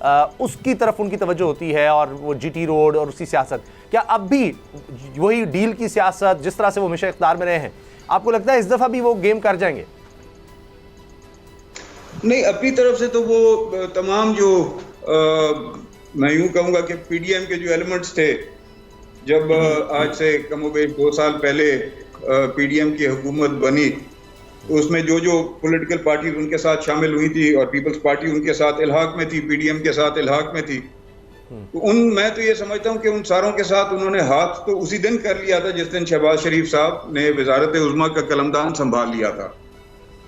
اس کی طرف ان کی توجہ ہوتی ہے اور وہ جی ٹی روڈ اور اسی سیاست. کیا اب بھی وہی ڈیل کی سیاست جس طرح سے وہ ہمیشہ اقتدار میں رہے ہیں, آپ کو لگتا ہے اس دفعہ بھی وہ گیم کر جائیں گے؟ نہیں, اپنی طرف سے تو وہ تمام جو میں یوں کہوں گا کہ پی ڈی ایم کے جو ایلیمنٹس تھے, جب آج سے کم و بیش 2 سال پہلے پی ڈی ایم کی حکومت بنی, اس میں جو پولیٹیکل پارٹیز ان کے ساتھ شامل ہوئی تھی اور پیپلز پارٹی ان کے ساتھ الحاق میں تھی, پی ڈی ایم کے ساتھ الحاق میں تھی, تو میں تو یہ سمجھتا ہوں کہ ان ساروں کے ساتھ انہوں نے ہاتھ تو اسی دن کر لیا تھا جس دن شہباز شریف صاحب نے وزارت عظمیٰ کا قلمدان سنبھال لیا تھا.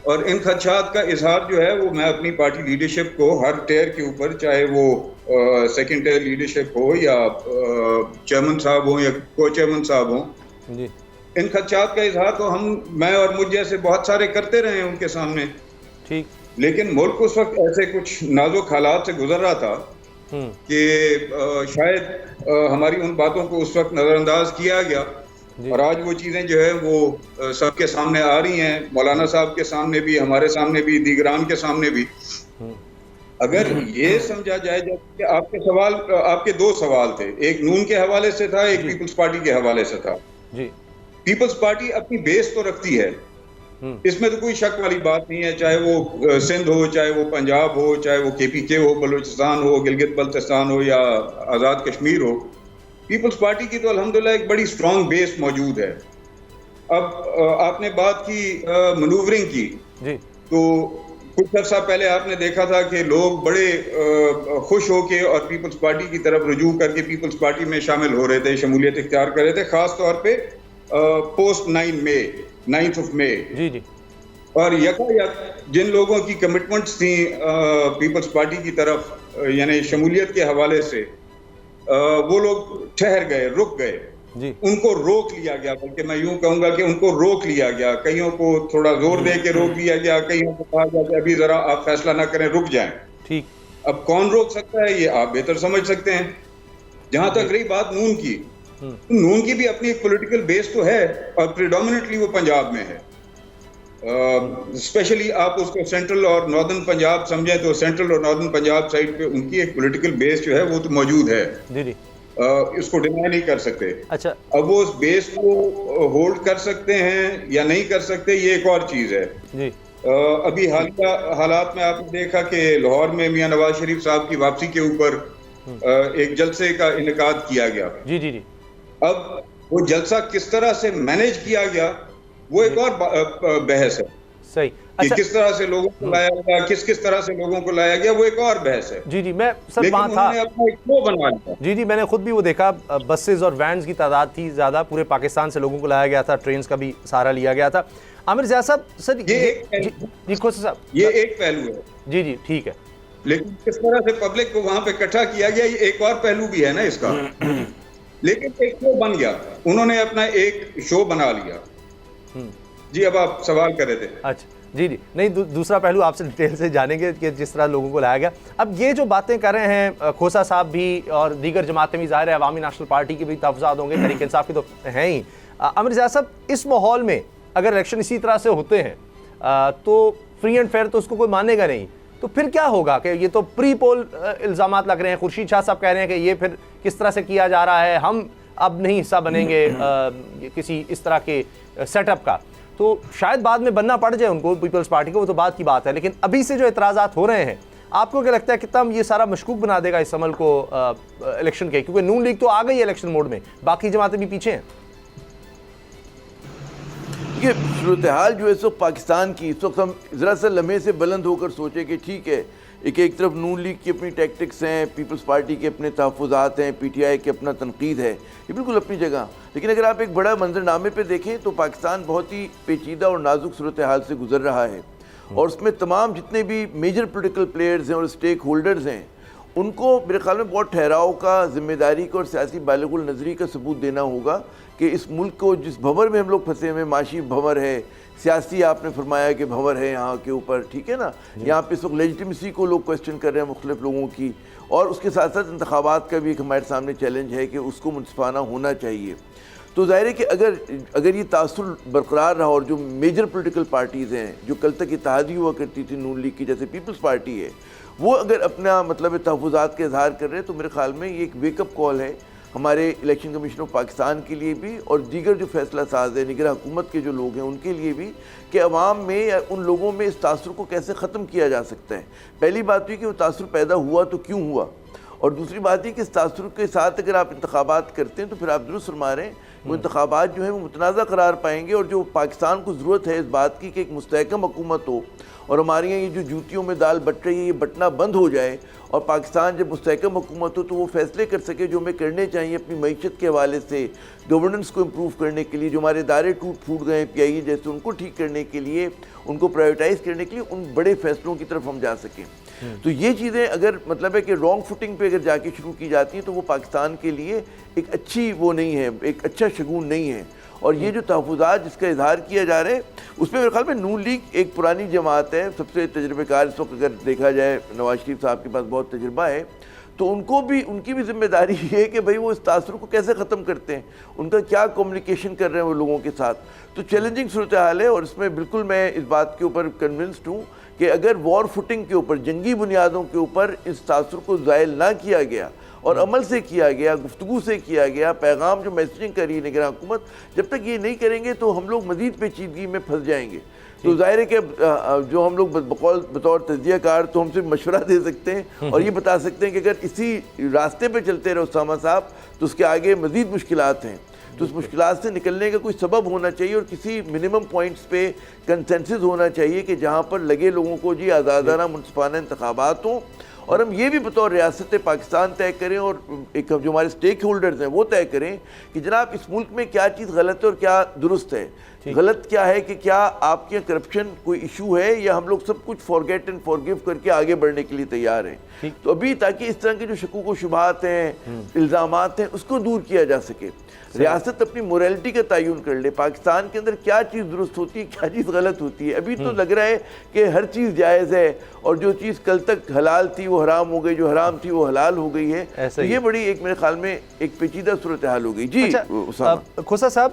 اور ان خدشات کا اظہار جو ہے وہ میں اپنی پارٹی لیڈرشپ کو ہر ٹیئر کے اوپر, چاہے وہ سیکنڈ ٹیئر لیڈرشپ ہو یا چیئرمین صاحب ہوں یا کو چیئرمین صاحب ہوں, ان خدشات کا اظہار تو میں اور مجھ جیسے بہت سارے کرتے رہے ہیں ان کے سامنے. ٹھیک, لیکن ملک اس وقت ایسے کچھ نازک حالات سے گزر رہا تھا کہ شاید ہماری ان باتوں کو اس وقت نظر انداز کیا گیا, اور آج وہ چیزیں جو ہے وہ سب کے سامنے آ رہی ہیں, مولانا صاحب کے سامنے بھی, ہمارے سامنے بھی, دیگران کے سامنے بھی. اگر یہ سمجھا جائے کہ آپ کے 2 سوال تھے, ایک نون کے حوالے سے تھا, ایک پیپلز پارٹی کے حوالے سے تھا. پیپلز پارٹی اپنی بیس تو رکھتی ہے, اس میں تو کوئی شک والی بات نہیں ہے, چاہے وہ سندھ ہو, چاہے وہ پنجاب ہو, چاہے وہ کے پی کے ہو, بلوچستان ہو, گلگت بلتستان ہو یا آزاد کشمیر ہو. پیپلز پارٹی کی تو الحمدللہ ایک بڑی سٹرونگ بیس موجود ہے. اب آپ نے بات کی منوورنگ کی, تو کچھ عرصہ پہلے آپ نے دیکھا تھا کہ لوگ بڑے خوش ہو کے اور پیپلز پارٹی کی طرف رجوع کر کے پیپلز پارٹی میں شامل ہو رہے تھے, شمولیت اختیار کر رہے تھے, خاص طور پہ پوسٹ 9th آف مئی. اور یکایک جن لوگوں کی کمٹمنٹس تھیں پیپلز پارٹی کی طرف, یعنی شمولیت کے حوالے سے, وہ لوگ ٹھہر گئے, رک گئے. ان کو روک لیا گیا, بلکہ میں یوں کہوں گا کہ ان کو روک لیا گیا. کئیوں کو تھوڑا زور دے کے روک لیا گیا, کئیوں کو کہا گیا کہ ابھی ذرا آپ فیصلہ نہ کریں, رک جائیں. ٹھیک, اب کون روک سکتا ہے یہ آپ بہتر سمجھ سکتے ہیں. جہاں تک رہی بات نون کی, نون کی بھی اپنی ایک پولیٹیکل بیس تو ہے, اور پریڈومیننٹلی وہ پنجاب میں ہے. اسپیشلی آپ اس کو سینٹرل اور ناردرن پنجاب سمجھیں تو سینٹرل اور ناردرن پنجاب سائڈ پہ ان کی ایک پولیٹیکل بیس جو ہے وہ تو موجود ہے, اس کو ڈینائی نہیں کر سکتے. اچھا, اب وہ اس بیس کو ہولڈ کر سکتے ہیں یا نہیں کر سکتے, یہ ایک اور چیز ہے. ابھی حالیہ حالات میں آپ نے دیکھا کہ لاہور میں میاں نواز شریف صاحب کی واپسی کے اوپر ایک جلسے کا انعقاد کیا گیا. اب وہ جلسہ کس طرح سے مینیج کیا گیا وہ ایک اور بحث ہے. صحیح, کہ کس طرح سے لوگوں کو لایا گیا, کس طرح سے لوگوں کو لایا گیا, وہ ایک اور بحث ہے. میں سر وہاں تھا. میں نے خود بھی وہ دیکھا, بسز اور وینز کی تعداد تھی زیادہ, پورے پاکستان سے لوگوں کو لایا گیا تھا, ٹرینز کا بھی سہارا لیا گیا تھا. عامر ضیاء صاحب, سر یہ ایک پہلو ہے. جی ٹھیک ہے, لیکن کس طرح سے پبلک کو وہاں پہ اکٹھا کیا گیا, یہ ایک اور پہلو بھی ہے نا اس کا. لیکن ایک شو بن گیا, انہوں نے اپنا ایک شو بنا لیا. جی, اب آپ سوال کر رہے تھے. اچھا, جی نہیں, دوسرا پہلو آپ سے ڈیٹیل سے جانیں گے کہ جس طرح لوگوں کو لایا گیا. اب یہ جو باتیں کر رہے ہیں کھوسا صاحب بھی اور دیگر جماعتیں بھی, ظاہر ہے عوامی نیشنل پارٹی کے بھی تحفظات ہوں گے, تحریک انصاف کے تو ہیں ہی. عامر ضیاء صاحب, اس ماحول میں اگر الیکشن اسی طرح سے ہوتے ہیں تو فری اینڈ فیئر تو اس کو کوئی مانے گا نہیں, تو پھر کیا ہوگا؟ کہ یہ تو پری پول الزامات لگ رہے ہیں, خورشید شاہ صاحب کہہ رہے ہیں کہ یہ پھر کس طرح سے کیا جا رہا ہے, ہم اب نہیں حصہ بنیں گے کسی اس طرح کے سیٹ اپ کا. تو شاید بعد میں بننا پڑ جائے ان کو, پیپلز پارٹی کو, وہ تو بات کی بات ہے. لیکن ابھی سے جو اعتراضات ہو رہے ہیں, آپ کو کیا لگتا ہے کتنا یہ سارا مشکوک بنا دے گا اس عمل کو الیکشن کے؟ کیونکہ نون لیگ تو آ گئی ہے الیکشن موڈ میں, باقی جماعتیں بھی پیچھے ہیں. یہ صورتحال جو ہے اس وقت پاکستان کی, اس وقت ہم ذرا سا لمحے سے بلند ہو کر سوچیں کہ ٹھیک ہے, ایک طرف نون لیگ کی اپنی ٹیکٹکس ہیں, پیپلز پارٹی کے اپنے تحفظات ہیں, پی ٹی آئی کے اپنا تنقید ہے, یہ بالکل اپنی جگہ. لیکن اگر آپ ایک بڑا منظرنامے پہ دیکھیں تو پاکستان بہت ہی پیچیدہ اور نازک صورتحال سے گزر رہا ہے, اور اس میں تمام جتنے بھی میجر پولیٹیکل پلیئرز ہیں اور اسٹیک ہولڈرز ہیں, ان کو میرے خیال میں بہت ٹھہراؤ کا, ذمہ داری کا اور سیاسی بالغ النظری کا ثبوت دینا ہوگا کہ اس ملک کو جس بھنور میں ہم لوگ پھنسے ہوئے, معاشی بھنور ہے, سیاسی آپ نے فرمایا کہ بھنور ہے یہاں کے اوپر, ٹھیک ہے نا, یہاں پہ اس وقت لیجیٹیمیسی کو لوگ کوسچن کر رہے ہیں مختلف لوگوں کی, اور اس کے ساتھ ساتھ انتخابات کا بھی ایک ہمارے سامنے چیلنج ہے کہ اس کو منصفانہ ہونا چاہیے. تو ظاہر ہے کہ اگر یہ تاثر برقرار رہا, اور جو میجر پولیٹیکل پارٹیز ہیں جو کل تک اتحادی ہوا کرتی تھی نون لیگ کی, جیسے پیپلز پارٹی ہے, وہ اگر اپنا مطلب تحفظات کا اظہار کر رہے ہیں تو میرے خیال میں یہ ایک ویک اپ کال ہے ہمارے الیکشن کمیشن آف پاکستان کے لیے بھی اور دیگر جو فیصلہ ساز ہے نگراں حکومت کے جو لوگ ہیں ان کے لیے بھی کہ عوام میں یا ان لوگوں میں اس تاثر کو کیسے ختم کیا جا سکتا ہے. پہلی بات یہ کہ وہ تاثر پیدا ہوا تو کیوں ہوا, اور دوسری بات یہ کہ اس تاثر کے ساتھ اگر آپ انتخابات کرتے ہیں تو پھر آپ درست فرما رہے ہیں وہ انتخابات جو ہیں وہ متنازع قرار پائیں گے, اور جو پاکستان کو ضرورت ہے اس بات کی کہ ایک مستحکم حکومت ہو اور ہمارے یہاں یہ جو جوتیوں میں دال بٹ رہی ہے یہ بٹنا بند ہو جائے, اور پاکستان جب مستحکم حکومت ہو تو وہ فیصلے کر سکے جو ہمیں کرنے چاہیے اپنی معیشت کے حوالے سے, گورننس کو امپروو کرنے کے لیے, جو ہمارے ادارے ٹوٹ پھوٹ گئے ہیں پی آئی اے جیسے ان کو ٹھیک کرنے کے لیے, ان کو پرائیورٹائز کرنے کے لیے, ان بڑے فیصلوں کی طرف ہم جا سکیں. تو یہ چیزیں اگر مطلب ہے کہ رانگ فوٹنگ پہ اگر جا کے شروع کی جاتی ہیں تو وہ پاکستان کے لیے ایک اچھی وہ نہیں ہے, ایک اچھا شگون نہیں ہے. اور یہ جو تحفظات جس کا اظہار کیا جا رہا ہے اس میں میرے خیال میں نون لیگ ایک پرانی جماعت ہے, سب سے تجربے کار اس وقت اگر دیکھا جائے نواز شریف صاحب کے پاس بہت تجربہ ہے, تو ان کی بھی ذمہ داری یہ ہے کہ بھئی وہ اس تاثر کو کیسے ختم کرتے ہیں, ان کا کیا کمیونیکیشن کر رہے ہیں وہ لوگوں کے ساتھ. تو چیلنجنگ صورتحال ہے, اور اس میں بالکل میں اس بات کے اوپر کنونسڈ ہوں کہ اگر وار فوٹنگ کے اوپر, جنگی بنیادوں کے اوپر اس تاثر کو زائل نہ کیا گیا اور عمل سے کیا گیا, گفتگو سے کیا گیا, پیغام جو میسیجنگ کر رہی ہے نگراں حکومت, جب تک یہ نہیں کریں گے تو ہم لوگ مزید پیچیدگی میں پھنس جائیں گے. تو ظاہر ہے کہ جو ہم لوگ بطور تجزیہ کار تو ہم سے مشورہ دے سکتے ہیں اور یہ بتا سکتے ہیں کہ اگر اسی راستے پہ چلتے رہے اسامہ صاحب تو اس کے آگے مزید مشکلات ہیں. تو اس مشکلات سے نکلنے کا کوئی سبب ہونا چاہیے اور کسی منیمم پوائنٹس پہ کنسنسس ہونا چاہیے کہ جہاں پر لگے لوگوں کو جی آزادانہ منصفانہ انتخابات ہوں, اور ہم یہ بھی بطور ریاست پاکستان طے کریں اور ایک جو ہمارے سٹیک ہولڈرز ہیں وہ طے کریں کہ جناب اس ملک میں کیا چیز غلط ہے اور کیا درست ہے. غلط کیا ہے کہ کیا آپ کے کرپشن کوئی ایشو ہے یا ہم لوگ سب کچھ فارگیٹ اینڈ فارگیو کر کے آگے بڑھنے کے لیے تیار ہیں. تو ابھی تاکہ اس طرح کے جو شکوک و شبہات ہیں, الزامات ہیں, اس کو دور کیا جا سکے. ریاست اپنی موریلٹی کا تعین کر لے, پاکستان کے اندر کیا چیز درست ہوتی ہے, کیا چیز غلط ہوتی ہے. ابھی تو لگ رہا ہے کہ ہر چیز جائز ہے اور جو چیز کل تک حلال تھی وہ حرام ہو گئی, جو حرام تھی وہ حلال ہو گئی ہے. تو یہ بڑی ایک میرے خیال میں ایک پیچیدہ صورتحال ہو گئی. جی کھوسا صاحب,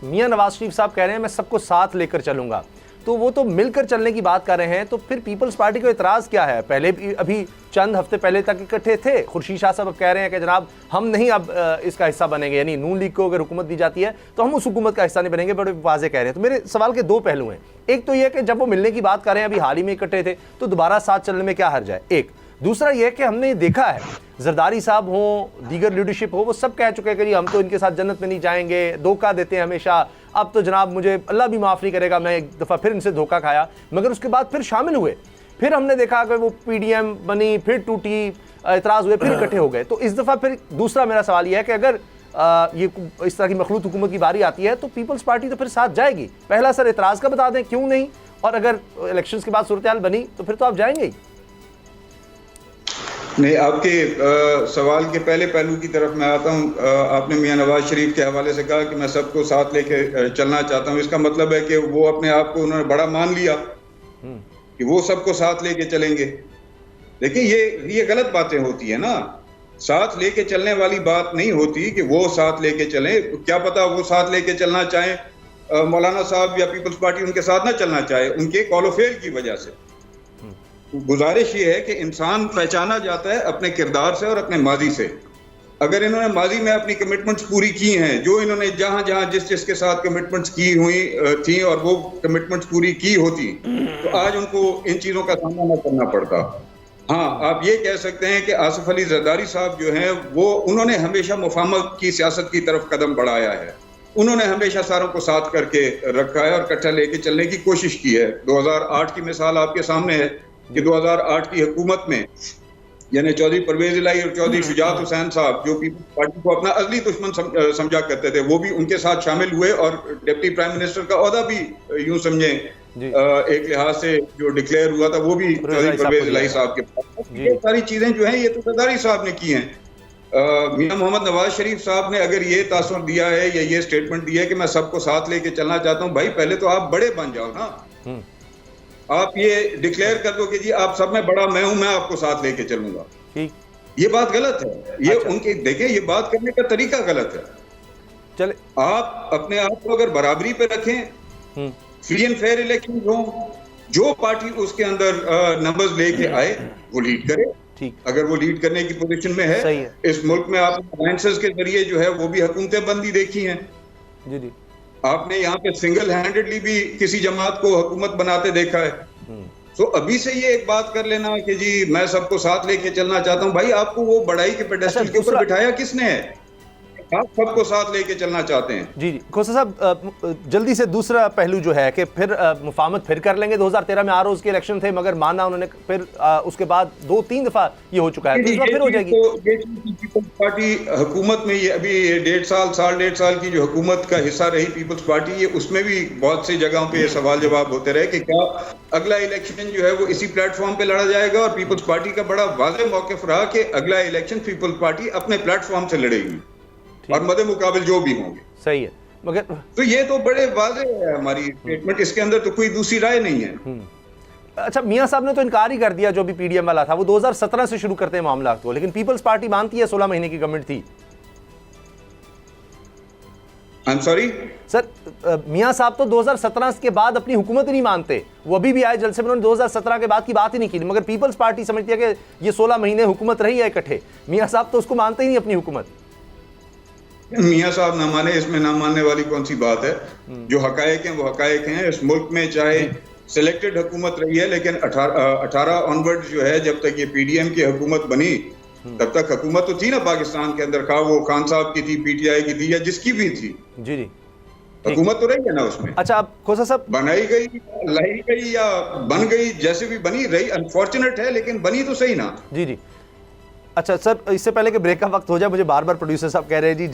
میاں نواز شریف صاحب کہہ رہے ہیں میں سب کو ساتھ لے کر چلوں گا, تو وہ تو مل کر چلنے کی بات کر رہے ہیں, تو پھر پیپلز پارٹی کو اعتراض کیا ہے؟ پہلے بھی ابھی چند ہفتے پہلے تک اکٹھے تھے, خورشید شاہ صاحب اب کہہ رہے ہیں کہ جناب ہم نہیں اب اس کا حصہ بنیں گے, یعنی نون لیگ کو اگر حکومت دی جاتی ہے تو ہم اس حکومت کا حصہ نہیں بنیں گے, بڑے واضح کہہ رہے ہیں. تو میرے سوال کے دو پہلو ہیں. ایک تو یہ کہ جب وہ ملنے کی بات کر رہے ہیں, ابھی حال ہی میں اکٹھے تھے, تو دوبارہ ساتھ چلنے میں کیا حرج ہے؟ ایک. دوسرا یہ کہ ہم نے دیکھا ہے زرداری صاحب ہوں, دیگر لیڈرشپ ہو, وہ سب کہہ چکے ہیں کہ جی ہم تو ان کے ساتھ جنت میں نہیں جائیں گے, دھوکہ دیتے ہیں ہمیشہ, اب تو جناب مجھے اللہ بھی معاف نہیں کرے گا, میں ایک دفعہ پھر ان سے دھوکہ کھایا. مگر اس کے بعد پھر شامل ہوئے, پھر ہم نے دیکھا کہ وہ پی ڈی ایم بنی, پھر ٹوٹی, اعتراض ہوئے, پھر اکٹھے ہو گئے. تو اس دفعہ پھر دوسرا میرا سوال یہ ہے کہ اگر یہ اس طرح کی مخلوط حکومت کی باری آتی ہے تو پیپلز پارٹی تو پھر ساتھ جائے گی. پہلا سر اعتراض کا بتا دیں کیوں نہیں, اور اگر الیکشنز کے بعد صورتحال بنی تو پھر تو آپ جائیں گے ہی. نہیں, آپ کے سوال کے پہلے پہلو کی طرف میں آتا ہوں. آپ نے میاں نواز شریف کے حوالے سے کہا کہ میں سب کو ساتھ لے کے چلنا چاہتا ہوں. اس کا مطلب ہے کہ وہ اپنے آپ کو انہوں نے بڑا مان لیا کہ وہ سب کو ساتھ لے کے چلیں گے. لیکن یہ غلط باتیں ہوتی ہیں نا. ساتھ لے کے چلنے والی بات نہیں ہوتی کہ وہ ساتھ لے کے چلیں. کیا پتا وہ ساتھ لے کے چلنا چاہیں, مولانا صاحب یا پیپلز پارٹی ان کے ساتھ نہ چلنا چاہے, ان کے کال و فعل کی وجہ سے. گزارش یہ ہے کہ انسان پہچانا جاتا ہے اپنے کردار سے اور اپنے ماضی سے. اگر انہوں نے ماضی میں اپنی کمٹمنٹس پوری کی ہیں, جو انہوں نے جہاں جہاں جس کے ساتھ کمٹمنٹس کی ہوئی تھیں اور وہ کمٹمنٹس پوری کی ہوتی, تو آج ان کو ان چیزوں کا سامنا نہ کرنا پڑتا. ہاں, آپ یہ کہہ سکتے ہیں کہ آصف علی زرداری صاحب جو ہیں انہوں نے ہمیشہ مفاہمت کی سیاست کی طرف قدم بڑھایا ہے. انہوں نے ہمیشہ ساروں کو ساتھ کر کے رکھا ہے اور اکٹھا لے کے چلنے کی کوشش کی ہے. 2008 کی مثال آپ کے سامنے ہے کہ 2008 کی حکومت میں یعنی چودھری پرویز الہی اور چودھری شجاعت حسین صاحب جو پیپلز پارٹی کو اپنا ازلی دشمن سمجھا کرتے تھے, وہ بھی ان کے ساتھ شامل ہوئے اور ڈپٹی پرائم منسٹر کا عہدہ بھی یوں سمجھیں ایک لحاظ سے جو ڈکلیئر ہوا تھا وہ بھی چودھری پرویز الہی صاحب کے پاس. یہ ساری چیزیں جو ہیں یہ تو زرداری صاحب نے کی ہیں. میاں محمد نواز شریف صاحب نے اگر یہ تاثر دیا ہے یا یہ سٹیٹمنٹ دی ہے کہ میں سب کو ساتھ لے کے چلنا چاہتا ہوں, بھائی پہلے تو آپ بڑے بن جاؤ نا. آپ یہ ڈکلیئر کر دو کہ جی آپ سب میں بڑا میں ہوں, میں آپ کو ساتھ لے کے چلوں گا. یہ بات غلط ہے. یہ ان کی دیکھیں, یہ بات کرنے کا طریقہ غلط ہے. چلے آپ اپنے آپ کو اگر برابری پہ رکھیں, فری اینڈ فیئر الیکشن ہوں, جو پارٹی اس کے اندر نمبرز لے کے آئے وہ لیڈ کرے. اگر وہ لیڈ کرنے کی پوزیشن میں ہے. اس ملک میں آپ الائنسز کے ذریعے جو ہے وہ بھی حکومتیں بندی دیکھی ہیں. جی آپ نے یہاں پہ سنگل ہینڈڈلی بھی کسی جماعت کو حکومت بناتے دیکھا ہے. تو ابھی سے یہ ایک بات کر لینا کہ جی میں سب کو ساتھ لے کے چلنا چاہتا ہوں, بھائی آپ کو وہ بڑائی کے پیڈسٹل کے اوپر بٹھایا کس نے ہے؟ آپ سب کو ساتھ لے کے چلنا چاہتے ہیں. جی کھوسا صاحب جلدی سے دوسرا پہلو جو ہے کہ پھر مفاہمت پھر کر لیں گے. 2013 میں آر اوز کے الیکشن تھے مگر مانا انہوں نے, پھر اس کے بعد 2-3 دفعہ یہ ہو چکا ہے, تو اس بار پھر ہو جائے گی. پیپلز پارٹی حکومت میں یہ ابھی 1.5 سال کی جو حکومت کا حصہ رہی پیپلز پارٹی, یہ اس میں بھی بہت سی جگہوں پہ یہ سوال جواب ہوتے رہے کہ کیا اگلا الیکشن جو ہے وہ اسی پلیٹ فارم پہ لڑا جائے گا. اور پیپلز پارٹی کا بڑا واضح موقف رہا کہ اگلا الیکشن پیپلز پارٹی اپنے پلیٹ فارم سے لڑے گی اور مد مقابل جو بھی ہوں گے. صحیح ہے, مگر تو یہ تو بڑے واضح ہے ہماری اسٹیٹمنٹ, اس کے اندر تو کوئی دوسری رائے نہیں ہے. اچھا میاں صاحب نے تو انکار ہی کر دیا جو بھی پی ڈی ایم والا تھا, وہ 2017 سے شروع کرتے ہیں معاملات کو, لیکن پیپلز پارٹی مانتی ہے 16 مہینے کی گورنمنٹ تھی. I'm sorry? سر میاں صاحب تو 2017 کے بعد اپنی حکومت ہی نہیں مانتے, وہ ابھی بھی آئے جلسے میں, انہوں نے 2017 کے بعد کی بات ہی نہیں کی, مگر پیپلز پارٹی سمجھتی ہے کہ یہ 16 مہینے حکومت رہی ہے اکٹھے. میاں صاحب تو اس کو مانتے ہی نہیں اپنی حکومت. میاں صاححب نہ مانے, اس میں نہ ماننے والی کون سی بات ہے؟ جو حقائق ہیں وہ حقائق ہیں. اس ملک میں چاہے سلیکٹڈ حکومت رہی ہے, لیکن 18 آنورڈ جو ہے جب تک یہ پی ڈی ایم کی حکومت بنی تب تک حکومت تو تھی نا پاکستان کے اندر, خواہ وہ خان صاحب کی تھی, پی ٹی آئی کی تھی, یا جس کی بھی تھی. جی جی حکومت تو رہی ہے نا اس میں. اچھا اب کھوسا صاحب بنائی گئی, لائی گئی یا بن گئی, جیسے بھی بنی رہی, انفارچونیٹ ہے لیکن بنی تو صحیح نا. جی جی اچھا سر, اس سے پہلے کہ بریک کا وقت ہو جائے, مجھے بار بار پروڈیوسر صاحب کہہ رہے ہیں جی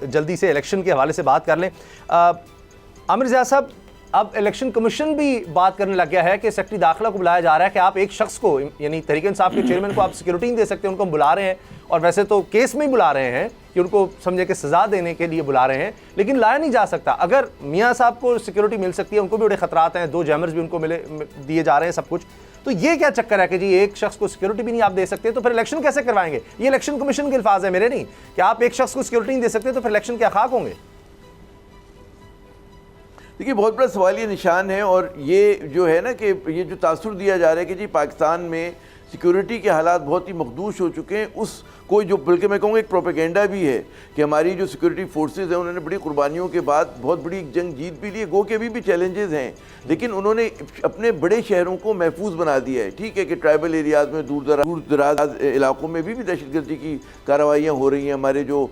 جلدی سے الیکشن کے حوالے سے بات کر لیں. عامر ضیاء صاحب, اب الیکشن کمیشن بھی بات کرنے لگ گیا ہے کہ سیکرٹری داخلہ کو بلایا جا رہا ہے کہ آپ ایک شخص کو, یعنی تحریک انصاف کے چیئرمین کو آپ سیکورٹی نہیں دے سکتے, ان کو ہم بلا رہے ہیں, اور ویسے تو کیس میں ہی بلا رہے ہیں کہ ان کو سمجھے کہ سزا دینے کے لیے بلا رہے ہیں, لیکن لایا نہیں جا سکتا. اگر میاں صاحب کو سیکورٹی مل سکتی ہے, ان کو بھی بڑے خطرات ہیں, 2 جیمرز بھی ان کو دیے جا رہے ہیں, سب کچھ, تو یہ کیا چکر ہے کہ جی ایک شخص کو سیکورٹی بھی نہیں آپ دے سکتے, تو پھر الیکشن کیسے کروائیں گے؟ یہ الیکشن کمیشن کے الفاظ ہیں, میرے نہیں, کہ آپ ایک شخص کو سیکورٹی نہیں دے سکتے تو پھر الیکشن کیا خاک ہوں گے؟ دیکھیے بہت بڑا سوالیہ نشان ہے, اور یہ جو ہے نا کہ یہ جو تاثر دیا جا رہا ہے کہ جی پاکستان میں سیکورٹی کے حالات بہت ہی مخدوش ہو چکے ہیں, اس کو جو بلکہ میں کہوں گا ایک پروپیگنڈا بھی ہے کہ ہماری جو سیکورٹی فورسز ہیں انہوں نے بڑی قربانیوں کے بعد بہت بڑی ایک جنگ جیت بھی لی ہے, گو کہ ابھی بھی چیلنجز ہیں, لیکن انہوں نے اپنے بڑے شہروں کو محفوظ بنا دیا ہے. ٹھیک ہے کہ ٹرائبل ایریاز میں دور دراز علاقوں میں بھی دہشت گردی کی کارروائیاں ہو رہی ہیں, ہمارے جو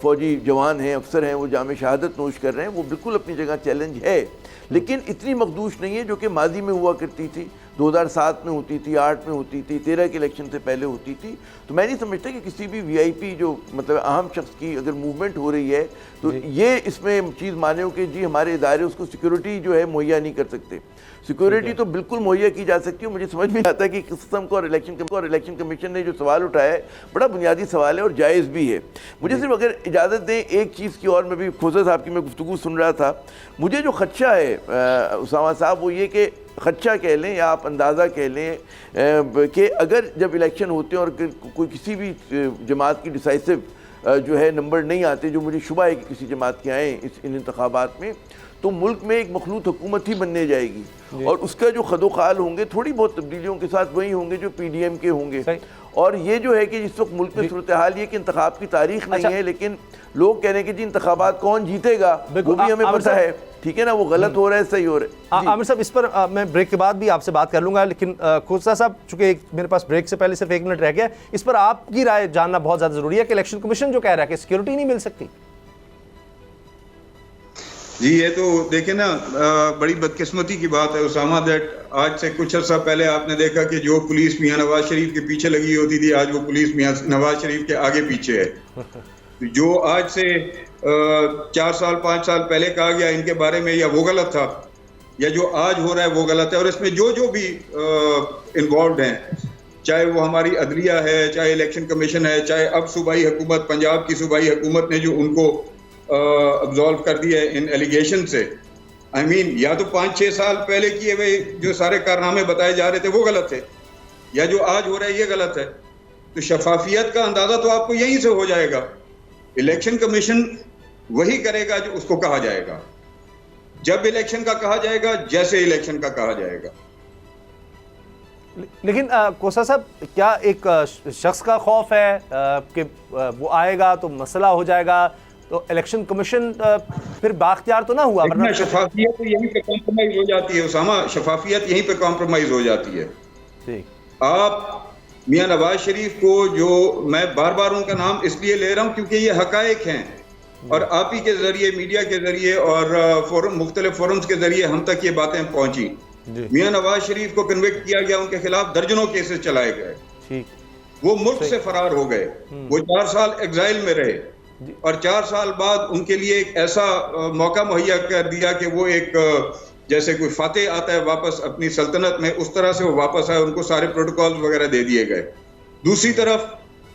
فوجی جوان ہیں, افسر ہیں, وہ جام شہادت نوش کر رہے ہیں, وہ بالکل اپنی جگہ چیلنج ہے, لیکن اتنی مخدوش نہیں ہے جو کہ ماضی میں ہوا کرتی تھی, 2007 میں ہوتی تھی, 8 میں ہوتی تھی, 13 کے الیکشن سے پہلے ہوتی تھی. تو میں نہیں سمجھتا کہ کسی بھی وی آئی پی جو مطلب اہم شخص کی اگر موومنٹ ہو رہی ہے تو یہ اس میں چیز مانے ہو کہ جی ہمارے ادارے اس کو سیکورٹی جو ہے مہیا نہیں کر سکتے. سیکورٹی تو بالکل مہیا کی جا سکتی ہے. مجھے سمجھ میں آتا ہے کہ قسم کو اور الیکشن کمیشن نے جو سوال اٹھایا ہے بڑا بنیادی سوال ہے اور جائز بھی ہے. مجھے صرف اگر اجازت دیں ایک چیز کی, اور میں بھی کھوسا صاحب کی میں گفتگو سن رہا تھا, مجھے جو خدشہ ہے اسامہ صاحب وہ یہ کہ خدشہ کہہ لیں یا آپ اندازہ کہہ لیں کہ اگر جب الیکشن ہوتے ہیں اور کوئی کسی بھی جماعت کی ڈیسائسو جو ہے نمبر نہیں آتے, جو مجھے شبہ ہے کہ کسی جماعت کے آئیں ان انتخابات میں, تو ملک میں ایک مخلوط حکومت ہی بننے جائے گی, اور اس کا جو خد و خال ہوں گے تھوڑی بہت تبدیلیوں کے ساتھ وہی ہوں گے جو پی ڈی ایم کے ہوں گے. اور یہ جو ہے کہ جس وقت ملک میں صورتحال یہ کہ انتخاب کی تاریخ نہیں ہے, لیکن لوگ کہہ رہے ہیں کہ جی انتخابات کون جیتے گا وہ بھی ہمیں پتہ ہے, ٹھیک ہے نا, وہ غلط ہو رہا ہے صحیح ہو رہا ہے. عامر صاحب اس پر میں بریک کے بعد بھی آپ سے بات کر لوں گا, لیکن کھوسا صاحب چونکہ میرے پاس بریک سے پہلے صرف 1 منٹ رہ گیا, اس پر آپ کی رائے جاننا بہت زیادہ ضروری ہے کہ الیکشن کمیشن جو کہہ رہا ہے کہ سیکورٹی نہیں مل سکتی. جی یہ تو دیکھیں نا, بڑی بدقسمتی کی بات ہے اسامہ, دیٹ آج سے کچھ عرصہ پہلے آپ نے دیکھا کہ جو پولیس میاں نواز شریف کے پیچھے لگی ہوتی تھی, آج وہ پولیس میاں نواز شریف کے آگے پیچھے ہے. جو آج سے 4 سال 5 سال پہلے کہا گیا ان کے بارے میں, یا وہ غلط تھا, یا جو آج ہو رہا ہے وہ غلط ہے. اور اس میں جو بھی انوالوڈ ہیں, چاہے وہ ہماری عدلیہ ہے, چاہے الیکشن کمیشن ہے, چاہے اب صوبائی حکومت, پنجاب کی صوبائی حکومت نے جو ان کو ابزالو کر دیا ہے ان ایلیگیشن سے, آئی مین یا تو 5-6 سال پہلے کیے ہوئے جو سارے کارنامے بتائے جا رہے تھے وہ غلط تھے, یا جو آج ہو رہا ہے یہ غلط ہے. تو شفافیت کا اندازہ تو آپ کو یہیں سے ہو جائے گا. الیکشن کمیشن وہی کرے گا جو اس کو کہا جائے گا, جب الیکشن کا کہا جائے گا, جیسے الیکشن کا کہا جائے گا. لیکن کوسا صاحب کیا ایک شخص کا خوف ہے کہ وہ آئے گا تو مسئلہ ہو جائے گا، تو الیکشن کمیشن پھر بااختیار تو نہ ہوا؟ ورنہ شفافیت یہیں پہ کمپرومائز ہو جاتی ہے اسامہ، شفافیت یہیں پہ کمپرومائز ہو جاتی ہے. ٹھیک، آپ میاں نواز شریف کو، جو میں بار بار ان کا نام اس لیے لے رہا ہوں کیونکہ یہ حقائق ہیں، اور آپ ہی کے ذریعے، میڈیا کے ذریعے اور مختلف فورمز کے ذریعے ہم تک یہ باتیں پہنچی. میاں نواز شریف کو کنوکٹ کیا گیا، ان کے خلاف درجنوں کیسز چلائے گئے، وہ ملک سے فرار ہو گئے، وہ 4 سال ایگزائل میں رہے، اور 4 سال بعد ان کے لیے ایک ایسا موقع مہیا کر دیا کہ وہ ایک جیسے کوئی فاتح آتا ہے واپس اپنی سلطنت میں، اس طرح سے وہ واپس آئے، ان کو سارے پروٹوکول وغیرہ دے دیے گئے. دوسری طرف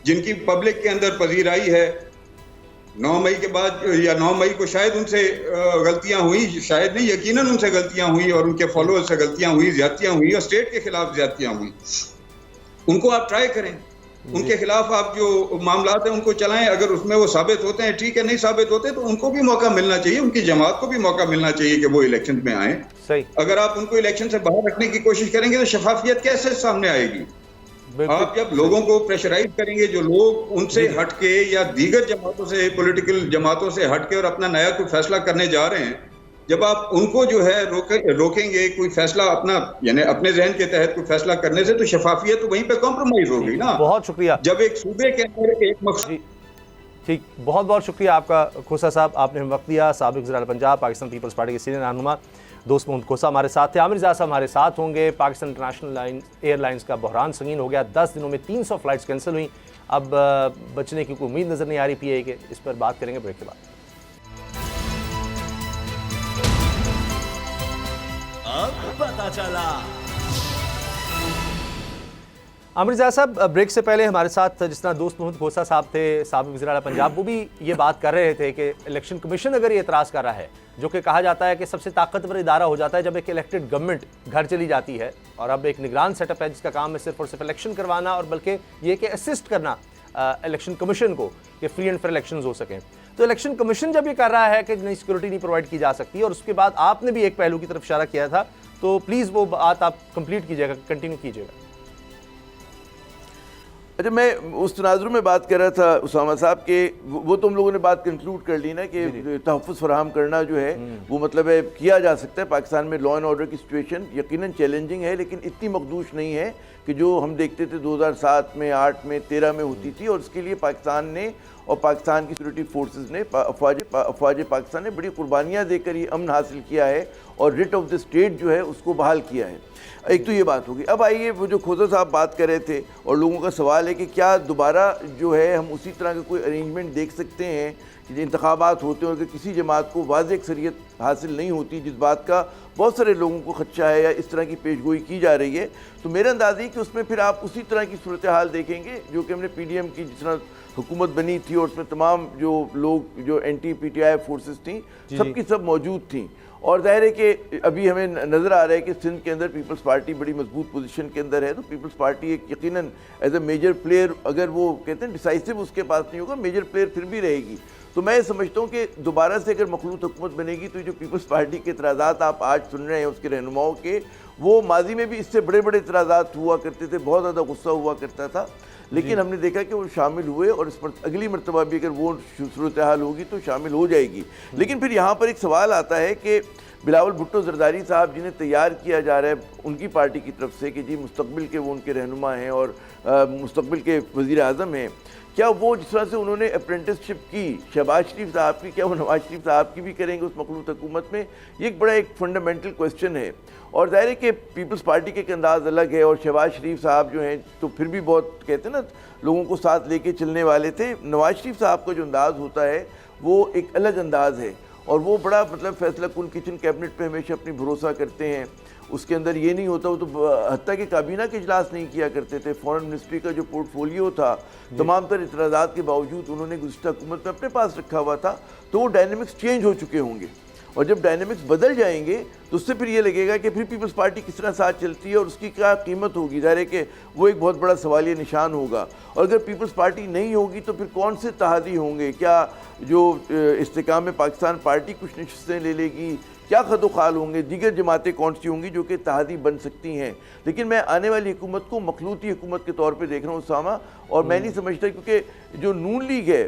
جن کی پبلک کے اندر پذیرائی ہے، 9 مئی کے بعد یا 9 مئی کو شاید ان سے غلطیاں ہوئی، شاید نہیں یقیناً ان سے غلطیاں ہوئی، اور ان کے فالوور سے غلطیاں ہوئی، زیادتیاں ہوئی، اور اسٹیٹ کے خلاف زیادتیاں ہوئی. ان کو آپ ٹرائی کریں، ان کے خلاف آپ جو معاملات ہیں ان کو چلائیں. اگر اس میں وہ ثابت ہوتے ہیں ٹھیک ہے، نہیں ثابت ہوتے تو ان کو بھی موقع ملنا چاہیے، ان کی جماعت کو بھی موقع ملنا چاہیے کہ وہ الیکشن میں آئیں. اگر آپ ان کو الیکشن سے باہر رکھنے کی کوشش کریں گے تو شفافیت کیسے سامنے آئے گی؟ آپ جب لوگوں کو پریشرائز کریں گے، جو لوگ ان سے ہٹ کے یا دیگر جماعتوں سے، پولیٹیکل جماعتوں سے ہٹ کے اور اپنا نیا کوئی فیصلہ کرنے جا رہے ہیں، جب آپ ان کو جو ہے روکیں گے کوئی فیصلہ اپنا، یعنی اپنے ذہن کے تحت کوئی فیصلہ کرنے سے، تو شفافیت تو وہیں پہ کمپرومائز ہو گئی نا. بہت شکریہ. جب ایک صوبے کے اندر ایک مقصد. ٹھیک، بہت بہت شکریہ آپ کا کھوسا صاحب، آپ نے ہمیں وقت دیا. سابق وزیر اعلیٰ پنجاب، پاکستان پیپلز پارٹی کے سینئر رہنما دوست محمد کھوسا ہمارے ساتھ تھے. عامر رضا صاحب ہمارے ساتھ ہوں گے. پاکستان انٹرنیشنل ایئر لائنز کا بحران سنگین ہو گیا، 10 دنوں میں 300 فلائٹس کینسل ہوئیں. اب بچنے کی کوئی امید نظر نہیں آ رہی پی اے کے. اس پر بات کریں گے بریک کے بعد. اب پتہ چلا. عامر رضا صاحب، بریک سے پہلے ہمارے ساتھ جس طرح دوست محمد کھوسا صاحب تھے، سابق وزیر اعلیٰ پنجاب، وہ بھی یہ بات کر رہے تھے کہ الیکشن کمیشن اگر یہ اعتراض کر رہا ہے، جو کہ کہا جاتا ہے کہ سب سے طاقتور ادارہ ہو جاتا ہے جب ایک الیکٹڈ گورنمنٹ گھر چلی جاتی ہے، اور اب ایک نگران سیٹ اپ ہے جس کا کام ہے صرف اور صرف الیکشن کروانا، اور بلکہ یہ کہ اسسٹ کرنا الیکشن کمیشن کو کہ فری اینڈ فیئر الیکشنز ہو سکیں. تو الیکشن کمیشن جب یہ کر رہا ہے کہ نئی سیکورٹی نہیں پرووائڈ کی جا سکتی، اور اس کے بعد آپ نے بھی ایک پہلو کی طرف اشارہ کیا تھا، تو پلیز وہ بات آپ کمپلیٹ کیجیے گا، کنٹینیو کیجیے گا. اچھا، میں اس تناظر میں بات کر رہا تھا اسامہ صاحب کہ وہ تو ہم لوگوں نے بات کنکلوڈ کر لی نا کہ تحفظ فراہم کرنا جو ہے وہ مطلب ہے کیا جا سکتا ہے. پاکستان میں لا اینڈ آرڈر کی سچویشن یقیناً چیلنجنگ ہے، لیکن اتنی مخدوش نہیں ہے کہ جو ہم دیکھتے تھے 2007 میں، 8 میں، 13 میں ہوتی تھی. اور اس کے لیے پاکستان نے اور پاکستان کی سیکورٹی فورسز نے، افواج پاکستان نے بڑی قربانیاں دے کر یہ امن حاصل کیا ہے، اور ریٹ آف دا اسٹیٹ جو ہے اس کو بحال کیا ہے. ایک تو یہ بات ہوگی. اب آئیے وہ جو کھوسا صاحب بات کر رہے تھے، اور لوگوں کا سوال ہے کہ کیا دوبارہ جو ہے ہم اسی طرح کا کوئی ارینجمنٹ دیکھ سکتے ہیں کہ انتخابات ہوتے ہیں اور کہ کسی جماعت کو واضح اکثریت حاصل نہیں ہوتی، جس بات کا بہت سارے لوگوں کو خدشہ ہے یا اس طرح کی پیش گوئی کی جا رہی ہے. تو میرا انداز ہے کہ اس میں پھر آپ اسی طرح کی صورتحال دیکھیں گے جو کہ ہم نے پی ڈی ایم کی جس طرح حکومت بنی تھی، اور اس میں تمام جو لوگ جو anti P T I forces تھیں سب کی سب موجود تھیں. اور ظاہر ہے کہ ابھی ہمیں نظر آ رہا ہے کہ سندھ کے اندر پیپلز پارٹی بڑی مضبوط پوزیشن کے اندر ہے. تو پیپلز پارٹی ایک یقیناً ایز اے میجر پلیئر، اگر وہ کہتے ہیں ڈیسائسو اس کے پاس نہیں ہوگا، میجر پلیئر پھر بھی رہے گی. تو میں سمجھتا ہوں کہ دوبارہ سے اگر مخلوط حکومت بنے گی تو جو پیپلز پارٹی کے اعتراضات آپ آج سن رہے ہیں اس کے رہنماؤں کے، وہ ماضی میں بھی اس سے بڑے بڑے اعتراضات ہوا کرتے تھے، بہت زیادہ غصہ ہوا کرتا تھا، لیکن ہم نے دیکھا کہ وہ شامل ہوئے، اور اس پر اگلی مرتبہ بھی اگر وہ صورتحال ہوگی تو شامل ہو جائے گی. لیکن پھر یہاں پر ایک سوال آتا ہے کہ بلاول بھٹو زرداری صاحب جنہیں تیار کیا جا رہا ہے ان کی پارٹی کی طرف سے کہ جی مستقبل کے وہ ان کے رہنما ہیں اور مستقبل کے وزیر اعظم ہیں، کیا وہ جس طرح سے انہوں نے اپرینٹسشپ کی شہباز شریف صاحب کی، کیا وہ نواز شریف صاحب کی بھی کریں گے اس مخلوط حکومت میں؟ یہ ایک بڑا ایک فنڈامنٹل کویسچن ہے. اور ظاہر ہے کہ پیپلز پارٹی کے ایک انداز الگ ہے، اور شہباز شریف صاحب جو ہیں تو پھر بھی بہت کہتے ہیں نا لوگوں کو ساتھ لے کے چلنے والے تھے. نواز شریف صاحب کا جو انداز ہوتا ہے وہ ایک الگ انداز ہے، اور وہ بڑا مطلب فیصلہ کن کچن کیبنٹ پہ ہمیشہ اپنی بھروسہ کرتے ہیں. اس کے اندر یہ نہیں ہوتا، وہ تو حتیٰ کہ کابینہ کے اجلاس نہیں کیا کرتے تھے. فورن منسٹری کا جو پورٹ فولیو تھا تمام تر اعتراضات کے باوجود انہوں نے گزشتہ حکومت میں اپنے پاس رکھا ہوا تھا. تو وہ ڈائنامکس چینج ہو چکے ہوں گے، اور جب ڈائنامکس بدل جائیں گے تو اس سے پھر یہ لگے گا کہ پھر پیپلز پارٹی کس طرح ساتھ چلتی ہے اور اس کی کیا قیمت ہوگی. ظاہر ہے کہ وہ ایک بہت بڑا سوالیہ نشان ہوگا. اور اگر پیپلز پارٹی نہیں ہوگی تو پھر کون سے اتحادی ہوں گے؟ کیا جو استحکام میں پاکستان پارٹی کچھ نشستیں لے لے گی؟ کیا خد و خال ہوں گے؟ دیگر جماعتیں کون سی ہوں گی جو کہ اتحادی بن سکتی ہیں؟ لیکن میں آنے والی حکومت کو مخلوطی حکومت کے طور پہ دیکھ رہا ہوں اسامہ, اور میں نہیں سمجھتا, کیونکہ جو نون لیگ ہے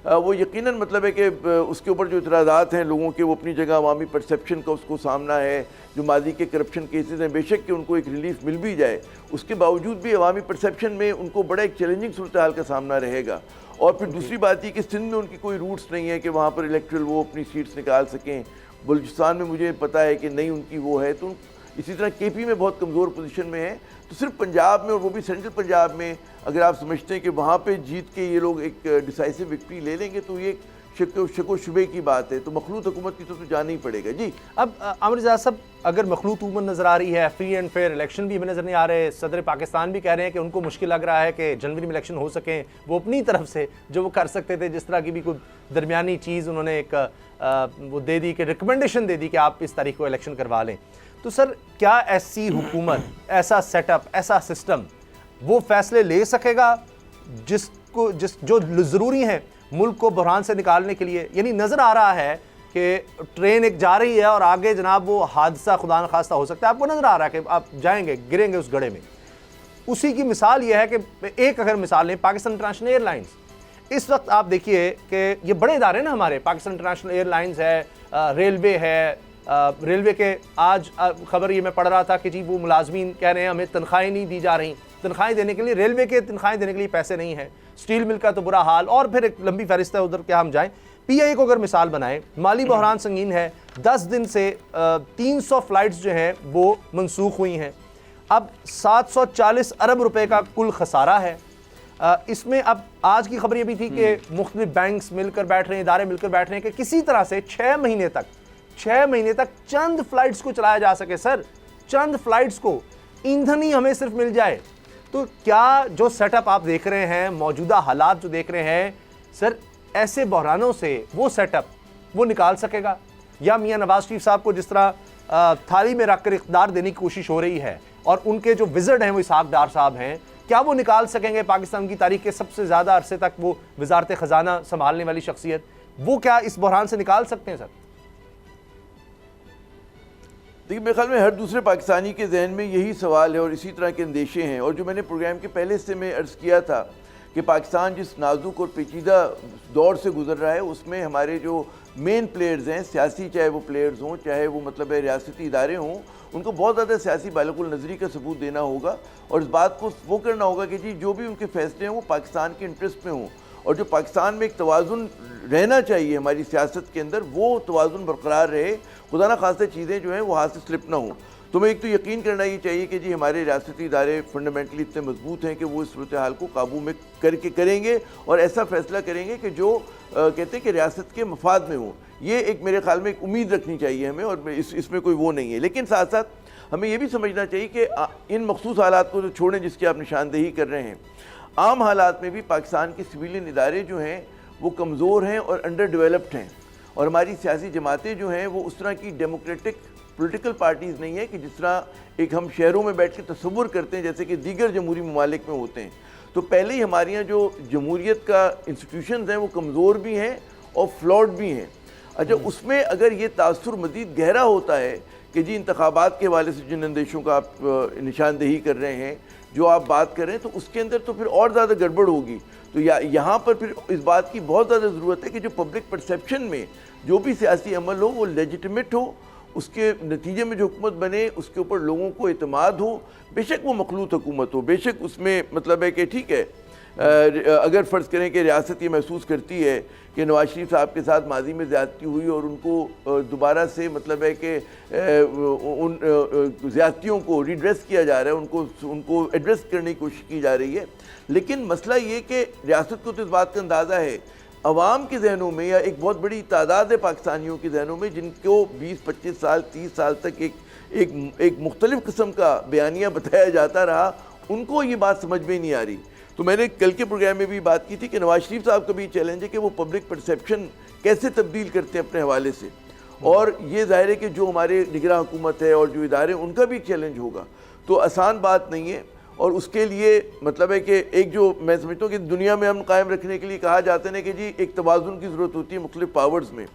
وہ یقیناً مطلب ہے کہ اس کے اوپر جو اعتراضات ہیں لوگوں کے, وہ اپنی جگہ عوامی پرسیپشن کا اس کو سامنا ہے. جو ماضی کے کرپشن کیسز ہیں, بے شک کہ ان کو ایک ریلیف مل بھی جائے, اس کے باوجود بھی عوامی پرسیپشن میں ان کو بڑا ایک چیلنجنگ صورتحال کا سامنا رہے گا. اور پھر دوسری بات یہ کہ سندھ میں ان کی کوئی روٹس نہیں ہے کہ وہاں پر الیکٹرل وہ اپنی سیٹس نکال سکیں. بلوچستان میں مجھے پتہ ہے کہ نہیں ان کی وہ ہے. تو اسی طرح کے پی میں بہت کمزور پوزیشن میں ہے. تو صرف پنجاب میں, اور وہ بھی سینٹرل پنجاب میں, اگر آپ سمجھتے ہیں کہ وہاں پہ جیت کے یہ لوگ ایک ڈیسائسو وکٹری لے لیں گے تو یہ شک و شبے کی بات ہے. تو مخلوط حکومت کی تو جانا ہی پڑے گا. جی اب عامر اعجاز صاحب, اگر مخلوط حکومت نظر آ رہی ہے, فری اینڈ فیئر الیکشن بھی ہمیں نظر نہیں آ رہے, صدر پاکستان بھی کہہ رہے ہیں کہ ان کو مشکل لگ رہا ہے کہ جنوری میں الیکشن ہو سکیں, وہ اپنی طرف سے جو وہ کر سکتے تھے, جس طرح کی بھی کوئی درمیانی چیز انہوں نے ایک وہ دے دی کہ ریکمنڈیشن دے دی کہ آپ اس تاریخ کو الیکشن کروا لیں. تو سر کیا ایسی حکومت, ایسا سیٹ اپ, ایسا سسٹم وہ فیصلے لے سکے گا جو ضروری ہیں ملک کو بحران سے نکالنے کے لیے؟ یعنی نظر آ رہا ہے کہ ٹرین ایک جا رہی ہے اور آگے جناب وہ حادثہ خدا نخواستہ ہو سکتا ہے, آپ کو نظر آ رہا ہے کہ آپ جائیں گے, گریں گے اس گڑھے میں. اسی کی مثال یہ ہے کہ ایک اگر مثال لیں, پاکستان انٹرنیشنل ایئر لائنز. اس وقت آپ دیکھیے کہ یہ بڑے ادارے نا ہمارے, پاکستان انٹرنیشنل ایئر لائنز ہے, ریلوے ہے, ریلوے کے آج خبر یہ میں پڑھ رہا تھا کہ جی وہ ملازمین کہہ رہے ہیں ہمیں تنخواہیں نہیں دی جا رہی, تنخواہیں دینے کے لیے ریلوے کے تنخواہیں دینے کے لیے پیسے نہیں ہیں, اسٹیل مل کا تو برا حال, اور پھر ایک لمبی فہرست ہے ادھر کیا ہم جائیں. پی آئی اے کو اگر مثال بنائیں, مالی بحران سنگین ہے, 10 دن سے 300 فلائٹس جو ہیں وہ منسوخ ہوئی ہیں, اب 740 ارب روپے کا کل خسارہ ہے. اس میں اب آج کی خبر یہ بھی تھی کہ مختلف بینکس مل کر بیٹھ رہے ہیں, ادارے مل کر بیٹھ رہے ہیں کہ کسی طرح سے 6 مہینے تک چند فلائٹس کو چلایا جا سکے. سر چند فلائٹس کو ایندھن ہی ہمیں صرف مل جائے. تو کیا جو سیٹ اپ آپ دیکھ رہے ہیں, موجودہ حالات جو دیکھ رہے ہیں, سر ایسے بحرانوں سے وہ سیٹ اپ وہ نکال سکے گا؟ یا میاں نواز شریف صاحب کو جس طرح تھالی میں رکھ کر اقتدار دینے کی کوشش ہو رہی ہے, اور ان کے جو وزرڈ ہیں وہ اسحاق ڈار صاحب ہیں, کیا وہ نکال سکیں گے پاکستان کی تاریخ کے سب سے زیادہ عرصے تک وہ وزارت خزانہ سنبھالنے والی شخصیت, وہ کیا اس بحران سے نکال سکتے ہیں؟ سر دیکھیے, میرے خیال میں ہر دوسرے پاکستانی کے ذہن میں یہی سوال ہے اور اسی طرح کے اندیشے ہیں. اور جو میں نے پروگرام کے پہلے حصے میں عرض کیا تھا کہ پاکستان جس نازک اور پیچیدہ دور سے گزر رہا ہے, اس میں ہمارے جو مین پلیئرز ہیں سیاسی, چاہے وہ پلیئرز ہوں, چاہے وہ مطلب ہے ریاستی ادارے ہوں, ان کو بہت زیادہ سیاسی بالغ النظری کا ثبوت دینا ہوگا, اور اس بات کو وہ کرنا ہوگا کہ جی جو بھی ان کے فیصلے ہیں وہ پاکستان کے انٹرسٹ میں ہوں, اور جو پاکستان میں ایک توازن رہنا چاہیے ہماری سیاست کے اندر, وہ توازن برقرار رہے, خدا نہ خواستہ چیزیں جو ہیں وہ ہاتھ سے سلپ نہ ہوں. تو میں ایک تو یقین کرنا یہ چاہیے کہ جی ہمارے ریاستی ادارے فنڈامنٹلی اتنے مضبوط ہیں کہ وہ اس صورتحال کو قابو میں کریں گے اور ایسا فیصلہ کریں گے کہ جو کہتے ہیں کہ ریاست کے مفاد میں ہوں. یہ ایک میرے خیال میں ایک امید رکھنی چاہیے ہمیں, اور اس میں کوئی وہ نہیں ہے. لیکن ساتھ ساتھ ہمیں یہ بھی سمجھنا چاہیے کہ ان مخصوص حالات کو جو چھوڑیں جس کی آپ نشاندہی کر رہے ہیں, عام حالات میں بھی پاکستان کے سویلین ادارے جو ہیں وہ کمزور ہیں اور انڈر ڈیولپڈ ہیں, اور ہماری سیاسی جماعتیں جو ہیں وہ اس طرح کی ڈیموکریٹک پولیٹیکل پارٹیز نہیں ہیں کہ جس طرح ایک ہم شہروں میں بیٹھ کے تصور کرتے ہیں جیسے کہ دیگر جمہوری ممالک میں ہوتے ہیں. تو پہلے ہی ہمارے یہاں جو جمہوریت کا انسٹیٹیوشنز ہیں وہ کمزور بھی ہیں اور فلاڈ بھی ہیں. اچھا, اس میں اگر یہ تاثر مزید گہرا ہوتا ہے کہ جی انتخابات کے حوالے سے جن اندیشوں کا آپ نشاندہی کر رہے ہیں, جو آپ بات کر رہے ہیں, تو اس کے اندر تو پھر اور زیادہ گڑبڑ ہوگی. تو یہاں پر پھر اس بات کی بہت زیادہ ضرورت ہے کہ جو پبلک پرسیپشن میں جو بھی سیاسی عمل ہو وہ لیجٹمیٹ ہو, اس کے نتیجے میں جو حکومت بنے اس کے اوپر لوگوں کو اعتماد ہو. بے شک وہ مخلوط حکومت ہو, بے شک اس میں مطلب ہے کہ ٹھیک ہے, اگر فرض کریں کہ ریاست یہ محسوس کرتی ہے کہ نواز شریف صاحب کے ساتھ ماضی میں زیادتی ہوئی اور ان کو دوبارہ سے مطلب ہے کہ ان زیادتیوں کو ریڈریس کیا جا رہا ہے, ان کو ایڈریس کرنے کی کوشش کی جا رہی ہے. لیکن مسئلہ یہ کہ ریاست کو تو اس بات کا اندازہ ہے, عوام کے ذہنوں میں یا ایک بہت بڑی تعداد ہے پاکستانیوں کے ذہنوں میں جن کو 20-25 سال 30 سال تک ایک مختلف قسم کا بیانیہ بتایا جاتا رہا, ان کو یہ بات سمجھ میں نہیں آ رہی. تو میں نے کل کے پروگرام میں بھی بات کی تھی کہ نواز شریف صاحب کا بھی چیلنج ہے کہ وہ پبلک پرسیپشن کیسے تبدیل کرتے ہیں اپنے حوالے سے, اور یہ ظاہر ہے کہ جو ہمارے نگراں حکومت ہے اور جو ادارے ان کا بھی چیلنج ہوگا، تو آسان بات نہیں ہے. اور اس کے لیے مطلب ہے کہ ایک جو میں سمجھتا ہوں کہ دنیا میں ہم قائم رکھنے کے لیے کہا جاتا ہے کہ جی ایک توازن کی ضرورت ہوتی ہے مختلف پاورز میں،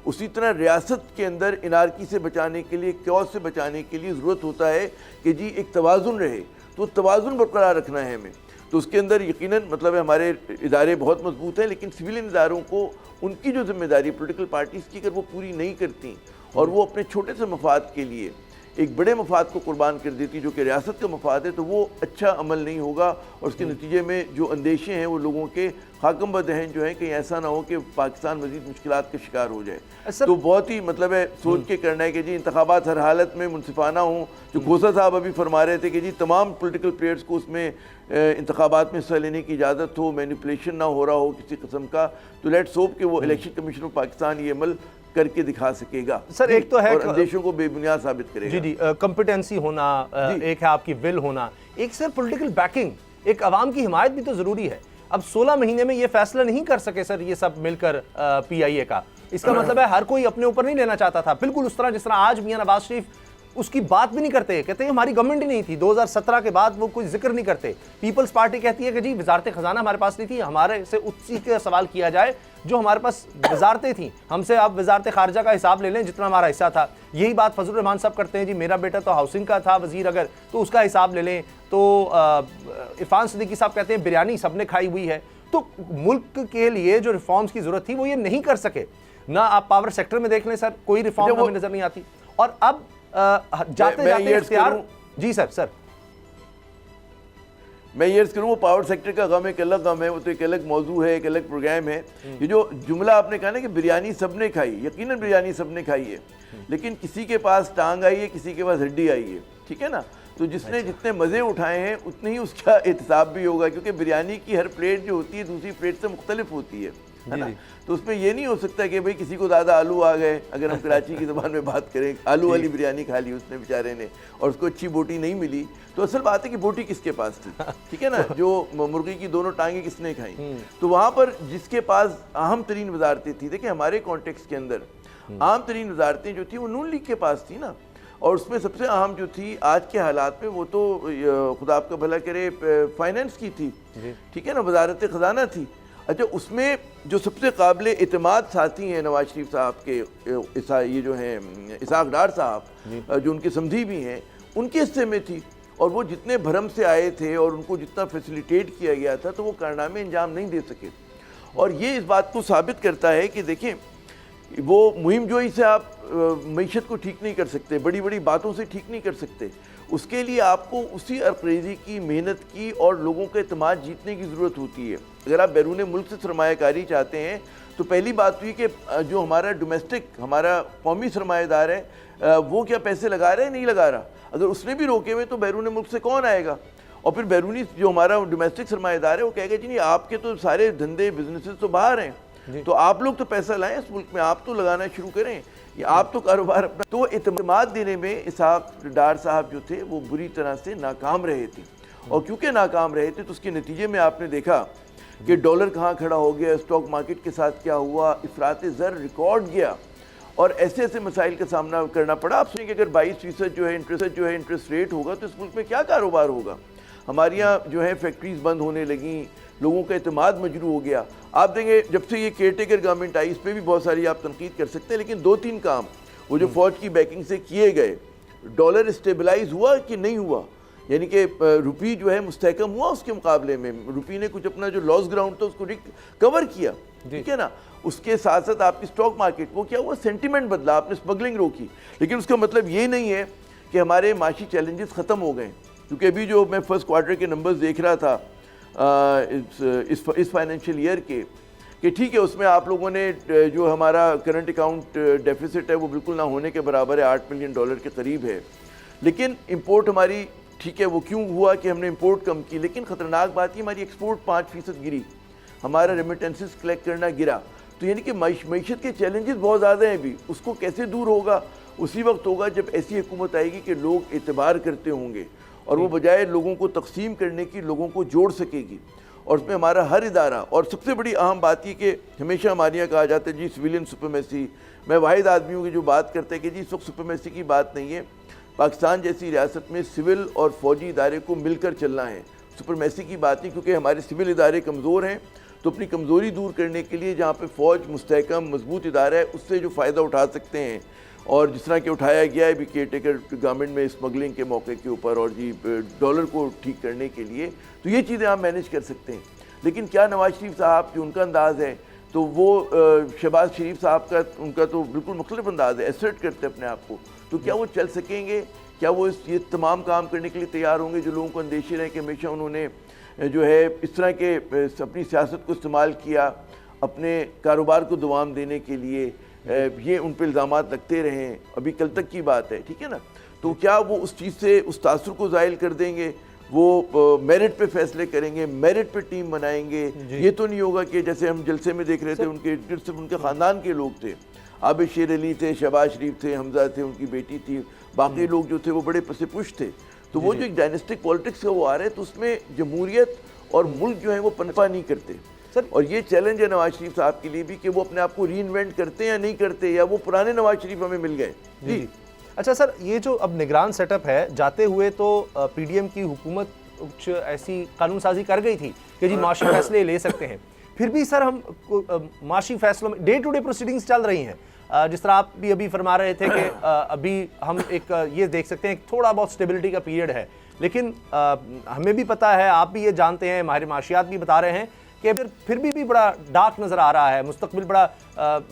اسی طرح ریاست کے اندر انارکی سے بچانے کے لیے، کیوس سے بچانے کے لیے ضرورت ہوتا ہے کہ جی ایک توازن رہے. تو توازن برقرار رکھنا ہے ہمیں. تو اس کے اندر یقیناً مطلب ہے ہمارے ادارے بہت مضبوط ہیں، لیکن سویلین اداروں کو ان کی جو ذمہ داری پولیٹیکل پارٹیز کی اگر وہ پوری نہیں کرتی اور وہ اپنے چھوٹے سے مفاد کے لیے ایک بڑے مفاد کو قربان کر دیتی جو کہ ریاست کا مفاد ہے، تو وہ اچھا عمل نہیں ہوگا. اور اس کے نتیجے میں جو اندیشے ہیں وہ لوگوں کے خاکم بدہن جو ہیں کہ ایسا نہ ہو کہ پاکستان مزید مشکلات کا شکار ہو جائے. تو بہت ہی مطلب ہے سوچ کے کرنا ہے کہ جی انتخابات ہر حالت میں منصفانہ ہوں. جو کھوسا صاحب ابھی فرما رہے تھے کہ جی تمام پولیٹیکل پلیئرز کو اس میں انتخابات میں حصہ لینے کی اجازت ہو، مینیپولیشن نہ ہو رہا ہو کسی قسم کا، تو لیٹس ہوپ کہ وہ الیکشن کمیشن آف پاکستان یہ عمل کر کے دکھا سکے گا. سر ایک تو ہے اور اندیشوں کو بے بنیاد ثابت کرے گا. جی کمپیٹنسی ہونا، ایک ہے آپ کی ول ہونا، ایک سر پولیٹیکل بیکنگ، ایک عوام کی حمایت بھی تو ضروری ہے. اب 16 مہینے میں یہ فیصلہ نہیں کر سکے سر یہ سب مل کر پی آئی اے کا. اس کا مطلب ہے ہر کوئی اپنے اوپر نہیں لینا چاہتا تھا، بالکل اس طرح جس طرح آج میاں نواز شریف اس کی بات بھی نہیں کرتے، کہتے ہیں ہماری گورنمنٹ ہی نہیں تھی. 2017 کے بعد وہ کوئی ذکر نہیں کرتے. پیپلز پارٹی کہتی ہے کہ جی وزارت خزانہ ہمارے پاس نہیں تھی، ہمارے سے اسی کا سوال کیا جائے جو ہمارے پاس وزارتیں تھیں، ہم سے آپ وزارت خارجہ کا حساب لے لیں جتنا ہمارا حصہ تھا. یہی بات فضل الرحمان صاحب کرتے ہیں، جی میرا بیٹا تو ہاؤسنگ کا تھا وزیر، اگر تو اس کا حساب لے لیں. تو عرفان صدیقی صاحب کہتے ہیں بریانی سب نے کھائی ہوئی ہے. تو ملک کے لیے جو ریفارمز کی ضرورت تھی وہ یہ نہیں کر سکے. نہ آپ پاور سیکٹر میں دیکھ لیں سر، کوئی ریفارم ہمیں نظر نہیں آتی. اور اب جاتے جاتے اختیار. جی سر میں یہ عرض کروں وہ پاور سیکٹر کا غم ایک الگ غم ہے، وہ تو ایک الگ موضوع ہے، ایک الگ پروگرام ہے. یہ جو جملہ آپ نے کہا نا کہ بریانی سب نے کھائی، یقیناً بریانی سب نے کھائی ہے، لیکن کسی کے پاس ٹانگ آئی ہے، کسی کے پاس ہڈی آئی ہے. ٹھیک ہے نا؟ تو جس نے جتنے مزے اٹھائے ہیں اتنے ہی اس کا احتساب بھی ہوگا، کیونکہ بریانی کی ہر پلیٹ جو ہوتی ہے دوسری پلیٹ سے مختلف ہوتی ہے نا. تو اس میں یہ نہیں ہو سکتا کہ بھئی کسی کو زیادہ آلو آ گئے، اگر ہم کراچی کی زبان میں بات کریں، آلو والی بریانی کھا لی اس نے بیچارے نے اور اس کو اچھی بوٹی نہیں ملی. تو اصل بات ہے کہ بوٹی کس کے پاس تھی، ٹھیک ہے نا، جو مرغی کی دونوں ٹانگیں کس نے کھائیں. تو وہاں پر جس کے پاس اہم ترین وزارتیں تھیں، دیکھیں ہمارے کانٹیکس کے اندر اہم ترین وزارتیں جو تھیں وہ نون لیگ کے پاس تھی نا. اور اس میں سب سے اہم جو تھی آج کے حالات میں وہ تو خدا آپ کا بھلا کرے فائنینس کی تھی، ٹھیک ہے نا، وزارت خزانہ تھی. اچھا اس میں جو سب سے قابل اعتماد ساتھی ہیں نواز شریف صاحب کے، یہ جو ہیں اسحاق ڈار صاحب جو ان کے سمدھی بھی ہیں، ان کے حصے میں تھی. اور وہ جتنے بھرم سے آئے تھے اور ان کو جتنا فیسیلیٹیٹ کیا گیا تھا تو وہ کارنامے انجام نہیں دے سکے. اور یہ اس بات کو ثابت کرتا ہے کہ دیکھیں وہ مہم جوئی سے آپ معیشت کو ٹھیک نہیں کر سکتے، بڑی بڑی باتوں سے ٹھیک نہیں کر سکتے. اس کے لیے آپ کو اسی عرقریزی کی، محنت کی اور لوگوں کا اعتماد جیتنے کی ضرورت ہوتی ہے. اگر آپ بیرون ملک سے سرمایہ کاری چاہتے ہیں تو پہلی بات ہوئی کہ جو ہمارا ڈومیسٹک، ہمارا قومی سرمایہ دار ہے وہ کیا پیسے لگا رہا ہے، نہیں لگا رہا. اگر اس نے بھی روکے ہوئے تو بیرون ملک سے کون آئے گا؟ اور پھر بیرونی جو ہمارا ڈومیسٹک سرمایہ دار ہے وہ کہے گا جی نہیں آپ کے تو سارے دھندے بزنسز تو باہر ہیں، تو آپ لوگ تو پیسہ لائیں اس ملک میں، آپ تو لگانا شروع کریں، یا آپ تو کاروبار اپنا. تو اعتماد دینے میں اسحاق ڈار صاحب جو تھے وہ بری طرح سے ناکام رہے تھے. اور کیونکہ ناکام رہے تھے تو اس کے نتیجے میں آپ نے دیکھا کہ ڈالر کہاں کھڑا ہو گیا، اسٹاک مارکیٹ کے ساتھ کیا ہوا، افراط زر ریکارڈ گیا اور ایسے ایسے مسائل کا سامنا کرنا پڑا. آپ سنیں کہ اگر 22% جو ہے انٹرسٹ ریٹ ہوگا تو اس ملک میں کیا کاروبار ہوگا. ہمارے یہاں جو ہے فیکٹریز بند ہونے لگیں، لوگوں کا اعتماد مجروح ہو گیا. آپ دیں گے جب سے یہ کیئر ٹیکر گورنمنٹ آئی اس پہ بھی بہت ساری آپ تنقید کر سکتے ہیں، لیکن 2-3 کام وہ جو فوج کی بیکنگ سے کیے گئے، ڈالر اسٹیبلائز ہوا کہ نہیں ہوا، یعنی کہ روپی جو ہے مستحکم ہوا اس کے مقابلے میں، روپی نے کچھ اپنا جو لاس گراؤنڈ تھا اس کو ریکور کیا، ٹھیک ہے نا. اس کے ساتھ ساتھ آپ کی اسٹاک مارکیٹ وہ کیا ہوا، سینٹیمنٹ بدلا، آپ نے اسمگلنگ روکی. لیکن اس کا مطلب یہ نہیں ہے کہ ہمارے معاشی چیلنجز ختم ہو گئے، کیونکہ ابھی جو میں فرسٹ کوارٹر کے نمبرز دیکھ رہا تھا اس فائنینشیل ایئر کے، کہ ٹھیک ہے اس میں آپ لوگوں نے جو ہمارا کرنٹ اکاؤنٹ ڈیفیسٹ ہے وہ بالکل نہ ہونے کے برابر ہے، $8 ملین کے قریب ہے. لیکن امپورٹ ہماری ٹھیک ہے وہ کیوں ہوا کہ ہم نے امپورٹ کم کی، لیکن خطرناک بات یہ ہماری ایکسپورٹ 5% گری، ہمارا ریمیٹنسز کلیکٹ کرنا گرا. تو یعنی کہ معیشت کے چیلنجز بہت زیادہ ہیں. بھی اس کو کیسے دور ہوگا، اسی وقت ہوگا جب ایسی حکومت آئے گی کہ لوگ اعتبار کرتے ہوں گے اور وہ بجائے لوگوں کو تقسیم کرنے کی لوگوں کو جوڑ سکے گی. اور اس میں ہمارا ہر ادارہ, اور سب سے بڑی اہم بات یہ کہ ہمیشہ ہمارے یہاں کہا جاتا ہے جی سویلین سپریمیسی, میں واحد آدمی ہوں کہ جو بات کرتے ہیں کہ جی اس وقت سپریمیسی کی بات نہیں ہے, پاکستان جیسی ریاست میں سول اور فوجی ادارے کو مل کر چلنا ہے, سپریمیسی کی بات نہیں, کیونکہ ہمارے سول ادارے کمزور ہیں, تو اپنی کمزوری دور کرنے کے لیے جہاں پہ فوج مستحکم مضبوط ادارہ ہے اس سے جو فائدہ اٹھا سکتے ہیں, اور جس طرح کہ اٹھایا گیا ہے بھی کیئر ٹیکر گورنمنٹ میں اسمگلنگ کے موقع کے اوپر, اور جی ڈالر کو ٹھیک کرنے کے لیے, تو یہ چیزیں آپ مینیج کر سکتے ہیں. لیکن کیا نواز شریف صاحب جو ان کا انداز ہے تو وہ شہباز شریف صاحب کا ان کا تو بالکل مختلف انداز ہے, ایسرٹ کرتے اپنے آپ کو, تو کیا وہ چل سکیں گے؟ کیا وہ یہ تمام کام کرنے کے لیے تیار ہوں گے جو لوگوں کو اندیشے رہے کہ ہمیشہ انہوں نے جو ہے اس طرح کے اپنی سیاست کو استعمال کیا اپنے کاروبار کو دوام دینے کے لیے, یہ ان پہ الزامات لگتے رہیں, ابھی کل تک کی بات ہے, ٹھیک ہے نا, تو کیا وہ اس چیز سے اس تاثر کو زائل کر دیں گے؟ وہ میرٹ پہ فیصلے کریں گے, میرٹ پہ ٹیم بنائیں گے؟ یہ تو نہیں ہوگا کہ جیسے ہم جلسے میں دیکھ رہے تھے ان کے صرف ان کے خاندان کے لوگ تھے, عابد شیر علی تھے, شہباز شریف تھے, حمزہ تھے, ان کی بیٹی تھی, باقی لوگ جو تھے وہ بڑے پس پش تھے, تو وہ جو ایک ڈائنسٹک پالیٹکس کا وہ آ رہا ہے تو اس میں جمہوریت اور ملک جو ہے وہ پنپا نہیں کرتے. اور یہ چیلنج ہے نواز شریف صاحب کے لیے بھی کہ وہ اپنے آپ کو ری انوینٹ کرتے ہیں یا نہیں کرتے, یا وہ پرانے نواز شریف ہمیں مل گئے. جی اچھا سر, یہ جو اب نگران سیٹ اپ ہے, جاتے ہوئے تو پی ڈی ایم کی حکومت کچھ ایسی قانون سازی کر گئی تھی کہ جی معاشی فیصلے لے سکتے ہیں, پھر بھی سر ہم معاشی فیصلوں میں ڈے ٹو ڈے پروسیڈنگز چل رہی ہیں, جس طرح آپ بھی ابھی فرما رہے تھے کہ ابھی ہم ایک یہ دیکھ سکتے ہیں تھوڑا بہت سٹیبلٹی کا پیریڈ ہے, لیکن ہمیں بھی پتہ ہے, آپ بھی یہ جانتے ہیں, ماہر معاشیات بھی بتا رہے ہیں کہ پھر بھی بڑا ڈارک نظر آ رہا ہے, مستقبل بڑا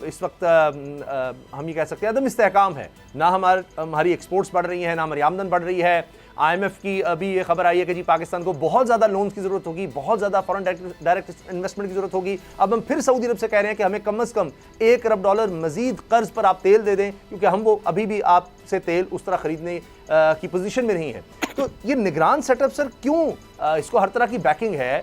اس وقت ہم یہ کہہ سکتے ہیں عدم استحکام ہے, نہ ہماری ایکسپورٹس بڑھ رہی ہیں, نہ ہماری آمدن بڑھ رہی ہے. آئی ایم ایف کی ابھی یہ خبر آئی ہے کہ جی پاکستان کو بہت زیادہ لونز کی ضرورت ہوگی, بہت زیادہ فارن ڈائریکٹ انویسٹمنٹ کی ضرورت ہوگی. اب ہم پھر سعودی عرب سے کہہ رہے ہیں کہ ہمیں کم از کم $1 ارب مزید قرض پر آپ تیل دے دیں, کیونکہ ہم وہ ابھی بھی آپ سے تیل اس طرح خریدنے کی پوزیشن میں نہیں ہے. تو یہ نگران سیٹ اپ سر کیوں, اس کو ہر طرح کی بیکنگ ہے,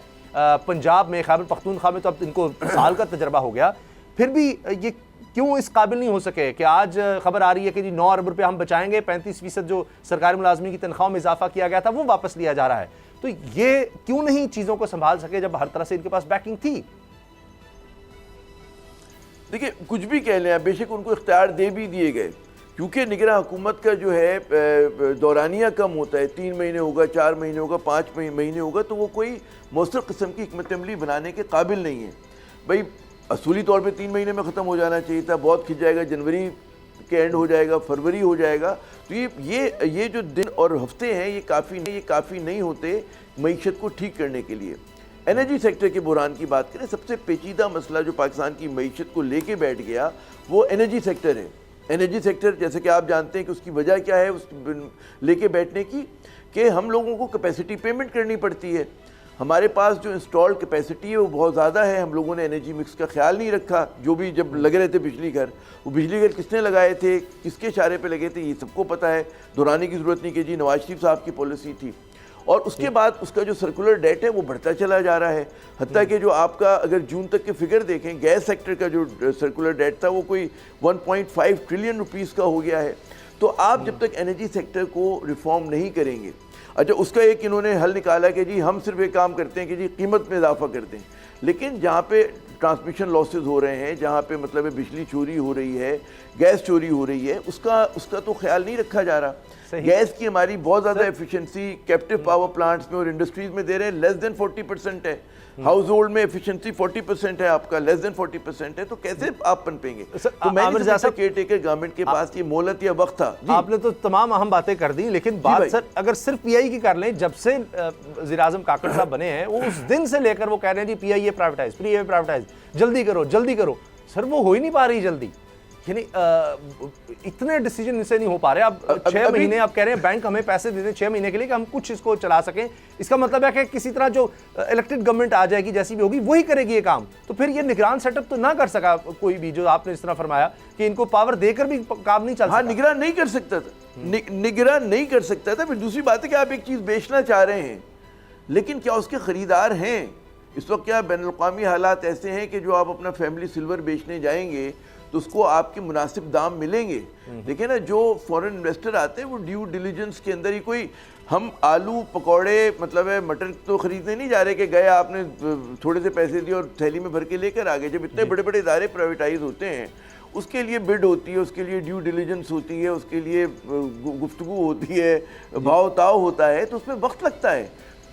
پنجاب میں, خیبر پختونخوا میں تو اب ان کو سال کا تجربہ ہو گیا, پھر بھی یہ کیوں اس قابل نہیں ہو سکے کہ آج خبر آ رہی ہے کہ جی 9 ارب روپے ہم بچائیں گے, 35% جو سرکاری ملازمین کی تنخواہوں میں اضافہ کیا گیا تھا وہ واپس لیا جا رہا ہے. تو یہ کیوں نہیں چیزوں کو سنبھال سکے جب ہر طرح سے ان کے پاس بیکنگ تھی؟ دیکھیں کچھ بھی کہہ لیں, بے شک ان کو اختیار دے بھی دیے گئے, کیونکہ نگراں حکومت کا جو ہے دورانیہ کم ہوتا ہے, 3 مہینے ہوگا, 4 مہینے ہوگا, 5 مہینے ہوگا, تو وہ کوئی مؤثر قسم کی حکمت عملی بنانے کے قابل نہیں ہے. بھائی اصولی طور پہ 3 مہینے میں ختم ہو جانا چاہیے تھا, بہت کھنچ جائے گا, جنوری کے اینڈ ہو جائے گا, فروری ہو جائے گا, تو یہ جو دن اور ہفتے ہیں یہ کافی نہیں ہوتے معیشت کو ٹھیک کرنے کے لیے. انرجی سیکٹر کے بحران کی بات کریں, سب سے پیچیدہ مسئلہ جو پاکستان کی معیشت کو لے کے بیٹھ گیا وہ انرجی سیکٹر ہے. انرجی سیکٹر جیسے کہ آپ جانتے ہیں کہ اس کی وجہ کیا ہے اس لے کے بیٹھنے کی, کہ ہم لوگوں کو کیپیسٹی پیمنٹ کرنی پڑتی ہے. ہمارے پاس جو انسٹالڈ کیپیسٹی ہے وہ بہت زیادہ ہے, ہم لوگوں نے انرجی مکس کا خیال نہیں رکھا. جو بھی جب لگ رہے تھے بجلی گھر, وہ بجلی گھر کس نے لگائے تھے, کس کے اشارے پہ لگے تھے, یہ سب کو پتہ ہے, دہرانے کی ضرورت نہیں کہ جی نواز شریف صاحب کی پالیسی تھی. اور اس کے بعد اس کا جو سرکولر ڈیٹ ہے وہ بڑھتا چلا جا رہا ہے, حتیٰ کہ جو آپ کا اگر جون تک کے فگر دیکھیں, گیس سیکٹر کا جو سرکولر ڈیٹ تھا وہ کوئی 1.5 ٹریلین روپیز کا ہو گیا ہے. تو آپ جب تک انرجی سیکٹر کو ریفارم نہیں کریں گے, اچھا اس کا ایک انہوں نے حل نکالا کہ جی ہم صرف ایک کام کرتے ہیں کہ جی قیمت میں اضافہ کرتے ہیں, لیکن جہاں پہ ٹرانسمیشن لاسز ہو رہے ہیں, جہاں پہ مطلب بجلی چوری ہو رہی ہے, گیس چوری ہو ری ہے, اس کا تو خیال نہیں رکھا جا رہا. گیس کی ہماری بہت زیادہ ایفیشنسی کیپٹیو پاور پلانٹس میں اور انڈسٹریز میں دے رہے ہیں, لیس دین 40% ہے. ہاؤس ہولڈ میں ایفیشنسی 40% ہے آپ کا, لیس دین 40% ہے, تو کیسے آپ پنپیں گے؟ تو میں نے جیسا کیئر ٹیکر گورنمنٹ کے پاس یہ مہلت یا وقت تھا. آپ نے تو تمام اہم باتیں کر دی, لیکن بات سر اگر صرف پی آئی کی کر لیں, جب سے وزیر اعظم کاکڑ صاحب بنے ہیں وہ اس دن سے لے کر وہ کہہ رہے ہیں جی پی آئی اے پرائیویٹائز, جلدی کرو. سر وہ ہو ہی نہیں پا رہی جلدی, یعنی اتنے ڈیسیجن ان سے نہیں ہو پا رہے. اب 6 مہینے آپ کہہ رہے ہیں بینک ہمیں پیسے دے دیں 6 مہینے کے لیے کہ ہم کچھ اس کو چلا سکیں. اس کا مطلب ہے کہ کسی طرح جو الیکٹڈ گورنمنٹ آ جائے گی جیسی بھی ہوگی وہی کرے گی یہ کام. تو پھر یہ نگران سیٹ اپ تو نہ کر سکا کوئی بھی, جو آپ نے اس طرح فرمایا کہ ان کو پاور دے کر بھی کام نہیں چل سکتا. ہاں نگران نہیں کر سکتا تھا, نگران نہیں کر سکتا تھا. پھر دوسری بات ہے کہ آپ ایک چیز بیچنا چاہ رہے ہیں, لیکن کیا اس کے خریدار ہیں؟ اس وقت کیا بین الاقوامی حالات ایسے ہیں کہ جو آپ اپنا فیملی سلور بیچنے جائیں گے تو اس کو آپ کے مناسب دام ملیں گے. دیکھیں نا جو فورن انویسٹر آتے ہیں وہ ڈیو ڈیلیجنس کے اندر ہی کوئی ہم آلو پکوڑے مطلب ہے مٹر تو خریدنے نہیں جا رہے کہ گئے آپ نے تھوڑے سے پیسے دیے اور تھیلی میں بھر کے لے کر آ گئے. جب اتنے بڑے بڑے ادارے پرائیویٹائز ہوتے ہیں اس کے لیے بڈ ہوتی ہے, اس کے لیے ڈیو ڈیلیجنس ہوتی ہے, اس کے لیے گفتگو ہوتی ہے, بھاؤ تاؤ ہوتا ہے, تو اس میں وقت لگتا ہے.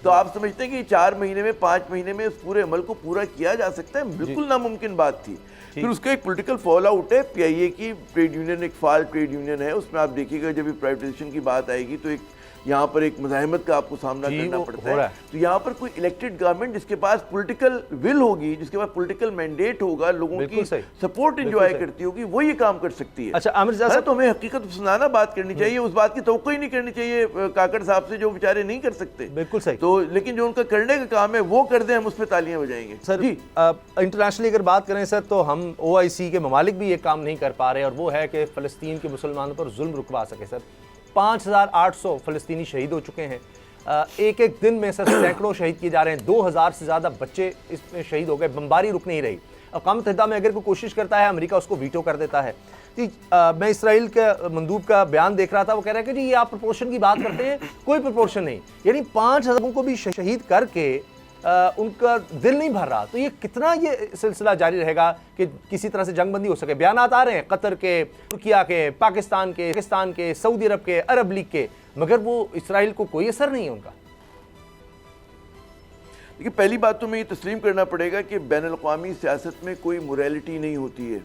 تو آپ سمجھتے ہیں کہ 4 مہینے میں 5 مہینے میں اس پورے عمل کو پورا کیا جا سکتا ہے؟ بالکل ناممکن بات تھی. پھر اس کا ایک پولیٹیکل فال آؤٹ ہے. پی آئی اے کی ٹریڈ یونین ایک فعال ٹریڈ یونین ہے, اس میں آپ دیکھیے گا جب یہ پرائیویٹائزیشن کی بات آئے گی تو ایک یہاں پر ایک مزاحمت کا آپ کو سامنا کرنا پڑتا ہے. تو یہاں پر کوئی الیکٹڈ گورنمنٹ جس کے پاس پولیٹیکل ول ہوگی, جس کے پاس پولیٹیکل مینڈیٹ ہوگا, لوگوں کی سپورٹ انجوائے کرتی ہوگی, وہ یہ کام کر سکتی ہے. اچھا عامر رضا صاحب, تو ہمیں حقیقت پسندانہ بات کرنی چاہیے, اس بات کی توقع ہی نہیں کرنی چاہیے کاکڑ صاحب سے جو بیچارے نہیں کر سکتے. بالکل صحیح. تو لیکن جو ان کا کرنے کا کام ہے وہ کر دیں, ہم اس پہ تالیاں بجائیں گے. سر انٹرنیشنلی اگر بات کریں سر تو ہم OIC کے ممالک بھی یہ کام نہیں کر پا رہے, اور وہ ہے کہ فلسطین کے مسلمانوں پر ظلم رکوا سکے. سر 5800 فلسطینی شہید ہو چکے ہیں, ایک دن میں سر سینکڑوں شہید کیے جا رہے ہیں, 2000 سے زیادہ بچے اس میں شہید ہو گئے, بمباری رک نہیں رہی. اقوام متحدہ میں اگر کوئی کوشش کرتا ہے امریکہ اس کو ویٹو کر دیتا ہے. میں اسرائیل کا مندوب کا بیان دیکھ رہا تھا, وہ کہہ رہا ہے کہ جی یہ آپ پرپورشن کی بات کرتے ہیں, کوئی پرپورشن نہیں, یعنی 5000 کو بھی شہید کر کے ان کا دل نہیں بھر رہا. تو یہ کتنا یہ سلسلہ جاری رہے گا کہ کسی طرح سے جنگ بندی ہو سکے؟ بیانات آ رہے ہیں قطر کے, ترکیہ کے, پاکستان کے, سعودی عرب کے, عرب لیگ کے, مگر وہ اسرائیل کو کوئی اثر نہیں ہے ان کا. دیکھیے پہلی بات تو میں یہ تسلیم کرنا پڑے گا کہ بین الاقوامی سیاست میں کوئی موریلٹی نہیں ہوتی ہے,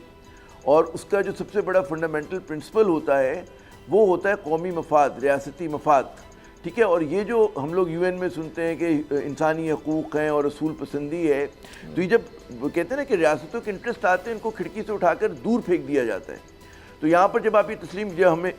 اور اس کا جو سب سے بڑا فنڈامنٹل پرنسپل ہوتا ہے وہ ہوتا ہے قومی مفاد, ریاستی مفاد. ٹھیک ہے, اور یہ جو ہم لوگ UN میں سنتے ہیں کہ انسانی حقوق ہیں اور اصول پسندی ہے, تو یہ جب کہتے ہیں نا کہ ریاستوں کے انٹرسٹ آتے ہیں ان کو کھڑکی سے اٹھا کر دور پھینک دیا جاتا ہے. تو یہاں پر جب آپ یہ تسلیم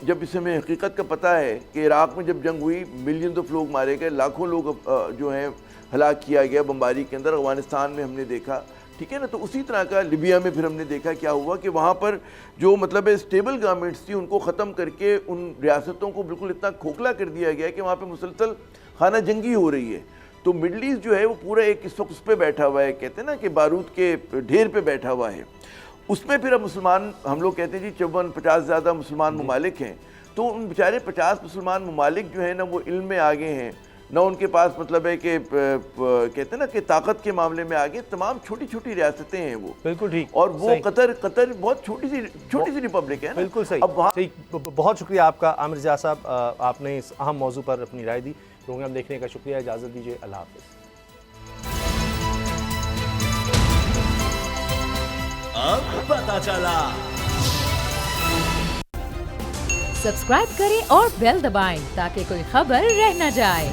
جب اس ہمیں حقیقت کا پتہ ہے کہ عراق میں جب جنگ ہوئی ملینز آف لوگ مارے گئے, لاکھوں لوگ جو ہیں ہلاک کیا گیا بمباری کے اندر, افغانستان میں ہم نے دیکھا. ٹھیک ہے نا, تو اسی طرح کا لیبیا میں پھر ہم نے دیکھا کیا ہوا کہ وہاں پر جو مطلب اسٹیبل گورنمنٹس تھی ان کو ختم کر کے ان ریاستوں کو بالکل اتنا کھوکھلا کر دیا گیا کہ وہاں پہ مسلسل خانہ جنگی ہو رہی ہے. تو مڈل ایسٹ جو ہے وہ پورا ایک اس وقت اس پہ بیٹھا ہوا ہے, کہتے ہیں نا کہ بارود کے ڈھیر پہ بیٹھا ہوا ہے. اس میں پھر اب مسلمان, ہم لوگ کہتے ہیں جی 54-50 زیادہ مسلمان ممالک ہیں, تو ان بیچارے 50 مسلمان ممالک جو ہیں نا وہ علم میں آگے ہیں, نہ ان کے پاس مطلب ہے کہ کہتے ہیں نا کہ طاقت کے معاملے میں آگے, تمام چھوٹی چھوٹی ریاستیں ہیں وہ. بالکل ٹھیک. اور وہ قطر بہت چھوٹی سی ریپبلک ہے. بالکل صحیح. بہت شکریہ آپ کا عامر رضا صاحب, آپ نے اس اہم موضوع پر اپنی رائے دی. پروگرام دیکھنے کا شکریہ, اجازت دیجیے, اللہ حافظ. اب پتہ چلا. سبسکرائب کریں اور بیل دبائیں تاکہ کوئی خبر رہ نہ جائے.